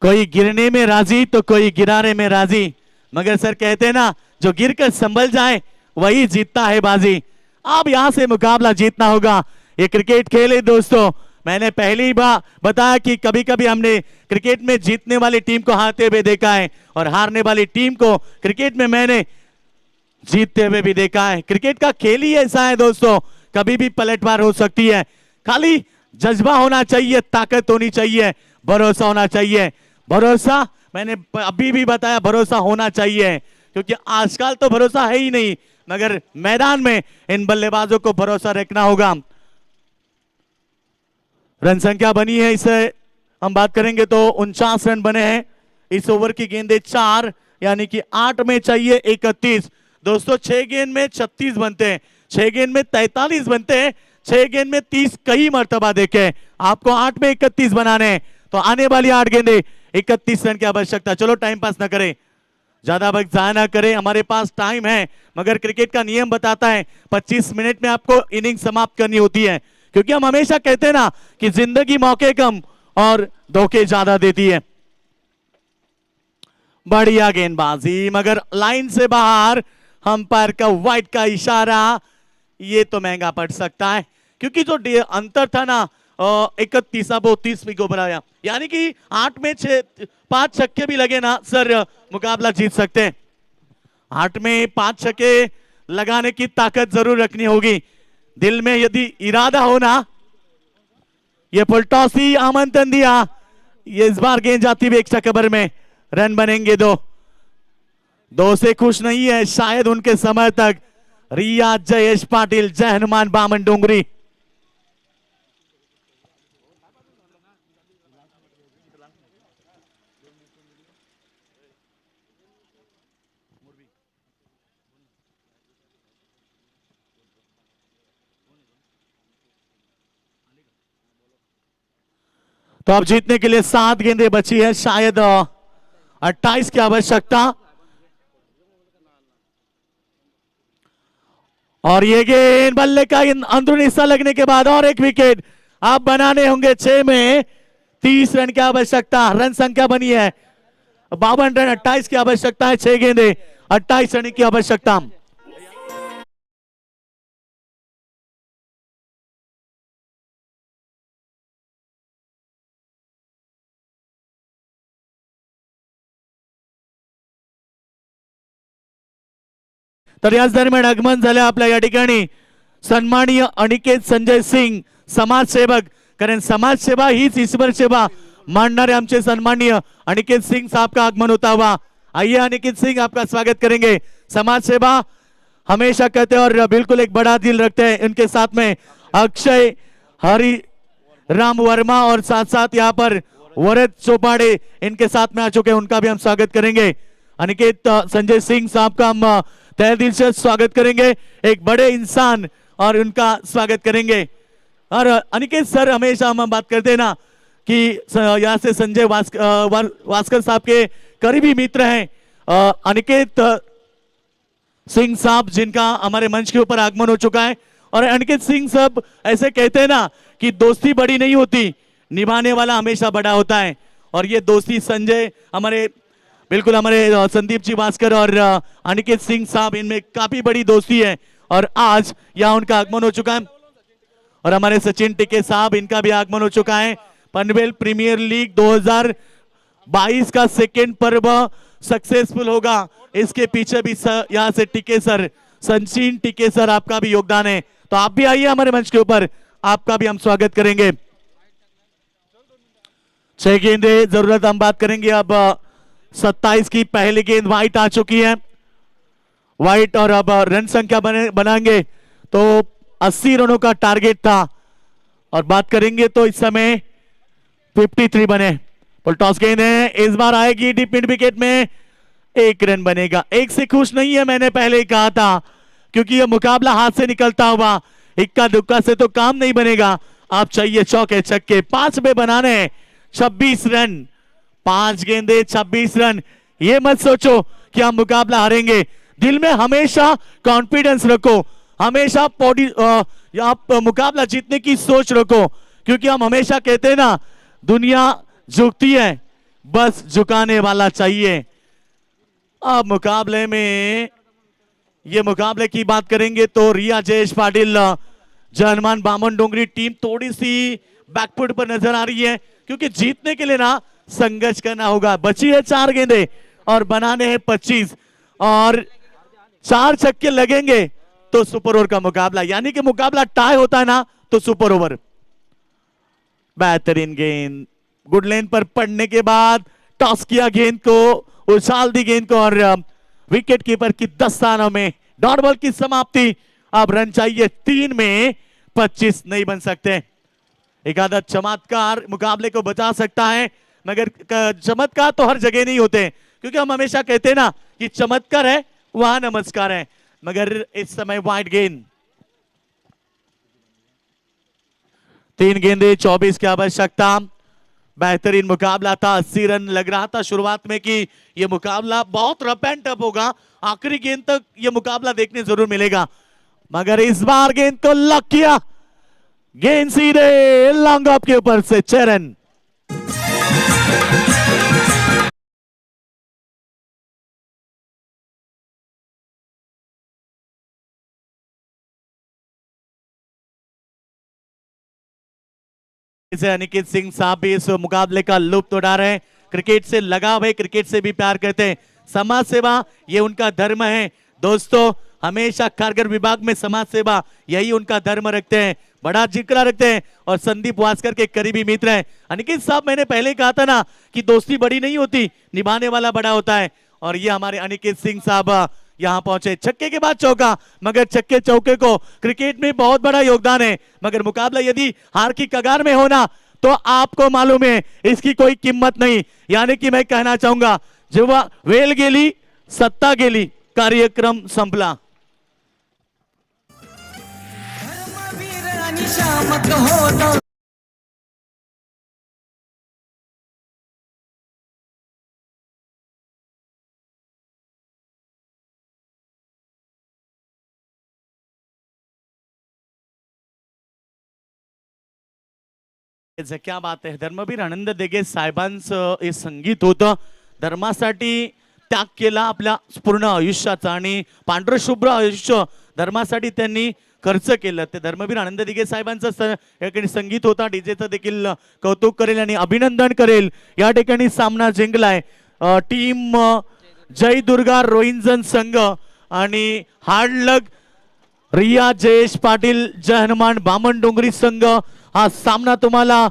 Speaker 5: कोई गिरने में राजी तो कोई गिराने में राजी, मगर सर कहते हैं ना, जो गिर कर संभल जाए वही जीतता है बाजी। अब यहां से मुकाबला जीतना होगा। ये क्रिकेट खेल है दोस्तों, मैंने पहले ही बार बताया कि कभी कभी हमने क्रिकेट में जीतने वाली टीम को हारते हुए देखा है और हारने वाली टीम को क्रिकेट में मैंने जीतते हुए भी देखा है। क्रिकेट का खेल ही ऐसा है दोस्तों, कभी भी पलटवार हो सकती है। खाली जज्बा होना चाहिए, ताकत होनी चाहिए, भरोसा होना चाहिए। भरोसा मैंने अभी भी बताया, भरोसा होना चाहिए, क्योंकि आजकल तो भरोसा है ही नहीं, मगर मैदान में इन बल्लेबाजों को भरोसा रखना होगा। रन संख्या बनी है, इसे हम बात करेंगे तो 49 रन बने हैं। इस ओवर की गेंदें 4, यानी कि 8 में चाहिए 31। दोस्तों 6 गेंद में 36 बनते हैं, 6 गेंद में 43 बनते हैं, 6 गेंद में 30 कई मर्तबा देखे। आपको 8 में 31 बनाने हैं, तो आने वाली 8 गेंदें 31 रन की आवश्यकता। चलो टाइम पास ना करें, ज्यादा वक्त जाया ना करें, हमारे पास टाइम है, मगर क्रिकेट का नियम बताता है 25 मिनट में आपको इनिंग समाप्त करनी होती है। क्योंकि हम हमेशा कहते हैं ना कि जिंदगी मौके कम और धोखे ज्यादा देती है। बढ़िया गेंदबाजी, मगर लाइन से बाहर, अंपायर का वाइड का इशारा, ये तो महंगा पड़ सकता है। क्योंकि जो अंतर था ना 31 32 को बनाया, यानी कि 8 में 5 छक्के भी लगे ना सर, मुकाबला जीत सकते हैं। 8 में 5 छक्के लगाने की ताकत जरूर रखनी होगी, दिल में यदि इरादा हो ना। ये फुलटॉस ही आमंत्रण दिया, ये इस बार गेंद जाती हुई एक्स्ट्रा कवर में, रन बनेंगे 2 से खुश नहीं है शायद उनके समय तक रिया जयेश पाटिल, जय हनुमान बामन डोंगरी। तो अब जीतने के लिए 7 गेंदें बची है, शायद 28 की आवश्यकता। और ये गेंद बल्ले का अंदरूनी हिस्सा लगने के बाद और एक विकेट। अब बनाने होंगे 6 में 30 रन की आवश्यकता। रन संख्या बनी है 52 रन, 28 की आवश्यकता है, 6 गेंदें 28 रन की आवश्यकता। तर याच दरम्यान आगमन झाले आपल्या या ठिकाणी सन्माननीय अनिकेत संजय सिंग, समाजसेवक, कारण समाजसेवा हीच ईश्वर सेवा मानणारे आमचे सन्माननीय अनिकेत सिंह साहब का आगमन होता हुआ। आइए अनिकेत सिंह, आपका स्वागत करेंगे। समाज सेवा हमेशा कहते हैं और बिल्कुल एक बड़ा दिल रखते हैं। इनके साथ में अक्षय हरि राम वर्मा और साथ साथ यहाँ पर वरद चोपाड़े इनके साथ में आ चुके हैं, उनका भी हम स्वागत करेंगे। अनिकेत संजय सिंह साहब का हम तहे दिल से स्वागत करेंगे, एक बड़े इंसान, और उनका स्वागत करेंगे। और अनिकेत सर, हमेशा हम बात करते हैं ना कि यहाँ से संजय वास्कर साहब के करीबी मित्र हैं अनिकेत सिंह साहब, जिनका हमारे मंच के ऊपर आगमन हो चुका है। और अनिकेत सिंह साहब ऐसे कहते हैं ना कि दोस्ती बड़ी नहीं होती, निभाने वाला हमेशा बड़ा होता है। और ये दोस्ती संजय हमारे बिल्कुल हमारे संदीप जी भास्कर और अनिकेत सिंह साहब, इनमें काफी बड़ी दोस्ती है और आज यहाँ उनका आगमन हो चुका है। और हमारे सचिन टिके साहब, इनका भी आगमन हो चुका है। पनवेल प्रीमियर लीग 2022 का सेकेंड पर्व सक्सेसफुल होगा, इसके पीछे भी यहाँ से टिके सर, सचिन टिके सर, आपका भी योगदान है। तो आप भी आइए हमारे मंच के ऊपर, आपका भी हम स्वागत करेंगे। 6 गेंदे जरूरत हम बात करेंगे अब 27 की पहली गेंद वाइट आ चुकी है वाइट और अब रन संख्या बनाएंगे तो 80 रनों का टारगेट था और बात करेंगे तो इस समय 53 बने। फुल टॉस गेंद है इस बार आएगी डीप मिड विकेट में 1 रन बनेगा। 1 से खुश नहीं है मैंने पहले ही कहा था क्योंकि यह मुकाबला हाथ से निकलता हुआ इक्का दुक्का से तो काम नहीं बनेगा। आप चाहिए चौके छक्के 5 पे बनाने 26 रन 5 गेंदे 26 रन। ये मत सोचो कि हम मुकाबला हारेंगे दिल में हमेशा कॉन्फिडेंस रखो हमेशा आप मुकाबला जीतने की सोच रखो क्योंकि हम हमेशा कहते हैं ना दुनिया झुकती है बस झुकाने वाला चाहिए। अब मुकाबले में ये मुकाबले की बात करेंगे तो रिया जयेश पाटिल जय हनुमान बामन डोंगरी टीम थोड़ी सी बैकफुट पर नजर आ रही है क्योंकि जीतने के लिए ना संघर्ष करना होगा। बची है 4 गेंदे और बनाने हैं 25 और 4 छक्के लगेंगे तो सुपर ओवर का मुकाबला यानी कि मुकाबला टाई होता है ना तो सुपर ओवर। बेहतरीन गेंद गुड लेन पर पड़ने के बाद टॉस किया गेंद को उछाल दी गेंद को और विकेट कीपर की 10 स्थानों में डॉट बॉल की समाप्ति। अब रन चाहिए 3 में 25 नहीं बन सकते। एक आधा चमत्कार मुकाबले को बचा सकता है मगर चमत्कार तो हर जगह नहीं होते क्योंकि हम हमेशा कहते हैं ना कि चमत्कार है वहां नमस्कार है मगर इस समय वाइड गेंद 3 गेंदे 24 की आवश्यकता। बेहतरीन मुकाबला था 80 रन लग रहा था शुरुआत में कि यह मुकाबला बहुत रफ एंड टफ होगा आखिरी गेंद तक यह मुकाबला देखने जरूर मिलेगा मगर इस बार गेंद को लॉक किया गेंद सीधे लॉन्ग ऑफ के ऊपर से 6 रन। अनिकेत सिंह साहब भी इस मुकाबले का लुत्फ उठा रहे हैं। क्रिकेट से लगाव है क्रिकेट से भी प्यार करते हैं समाज सेवा ये उनका धर्म है दोस्तों। हमेशा कारगर विभाग में समाज सेवा यही उनका धर्म रखते हैं बड़ा जिक्र रखते हैं और संदीप वास्कर के करीबी मित्र हैं। अनिकेत साहब मैंने पहले कहा था ना कि दोस्ती बड़ी नहीं होती निभाने वाला बड़ा होता है और ये हमारे अनिकेत सिंह साहब यहां पहुंचे। छक्के के बाद चौका मगर छक्के चौके को क्रिकेट में बहुत बड़ा योगदान है मगर मुकाबला यदि हार की कगार में होना तो आपको मालूम है इसकी कोई कीमत नहीं। यानी कि मैं कहना चाहूंगा जेव्हा वेल गेली सत्ता गेली कार्यक्रम संपला। क्या बात आहे धर्मवीर आनंद देगे साहेबांचं हे संगीत होतं धर्मासाठी त्याग केला आपल्या पूर्ण आयुष्याचा आणि पांढरं शुभ्र आयुष्य धर्मासाठी त्यांनी खर्च केलं ते धर्मवीर आनंद दिघे साहेबांचं या ठिकाणी संगीत होता डीजेचं देखील कौतुक करेल आणि अभिनंदन करेल। या ठिकाणी सामना जिंकलाय टीम जय दुर्गा रोहिंजन संघ आणि हार्ड लक रिया जयेश पाटील जय हनुमान बामन डोंगरी संघ हा सामना तुम्हाला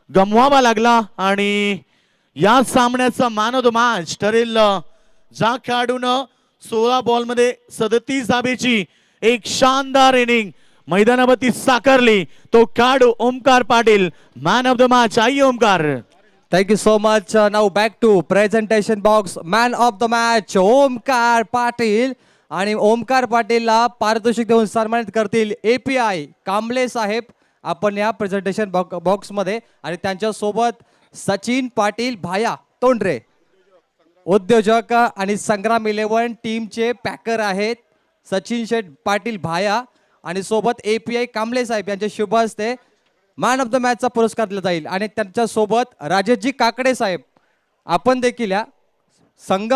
Speaker 5: गमवावा लागला आणि या सामन्याचा मॅन ऑफ द मॅच ठरेल ज्या खेळाडूनं 16 बॉल मध्ये 37 धाबेची एक शानदार इनिंग मैदानावरती साकारली तो खेळाडू Omkar Patil man of the match. आइए Omkar.
Speaker 1: Thank you so much. Now back to presentation box. Man of the match Omkar Patil आणि ओमकार पाटीलला पारितोषिक देऊन सन्मानित करतील API कांबळे साहेब आपण या प्रेझेंटेशन बॉक्स मध्ये आणि त्यांच्या सोबत सचिन पाटील भाया तोंडरे उद्योजक आणि संग्राम 11 टीमचे पॅकर आहेत सचिन शेठ पाटील भाया आणि सोबत API कांबळे साहेब यांच्या शुभ हस्ते मॅन ऑफ द मॅचचा पुरस्कार दिला जाईल आणि त्यांच्या सोबत राजेशजी काकडे साहेब आपण देखील या संघ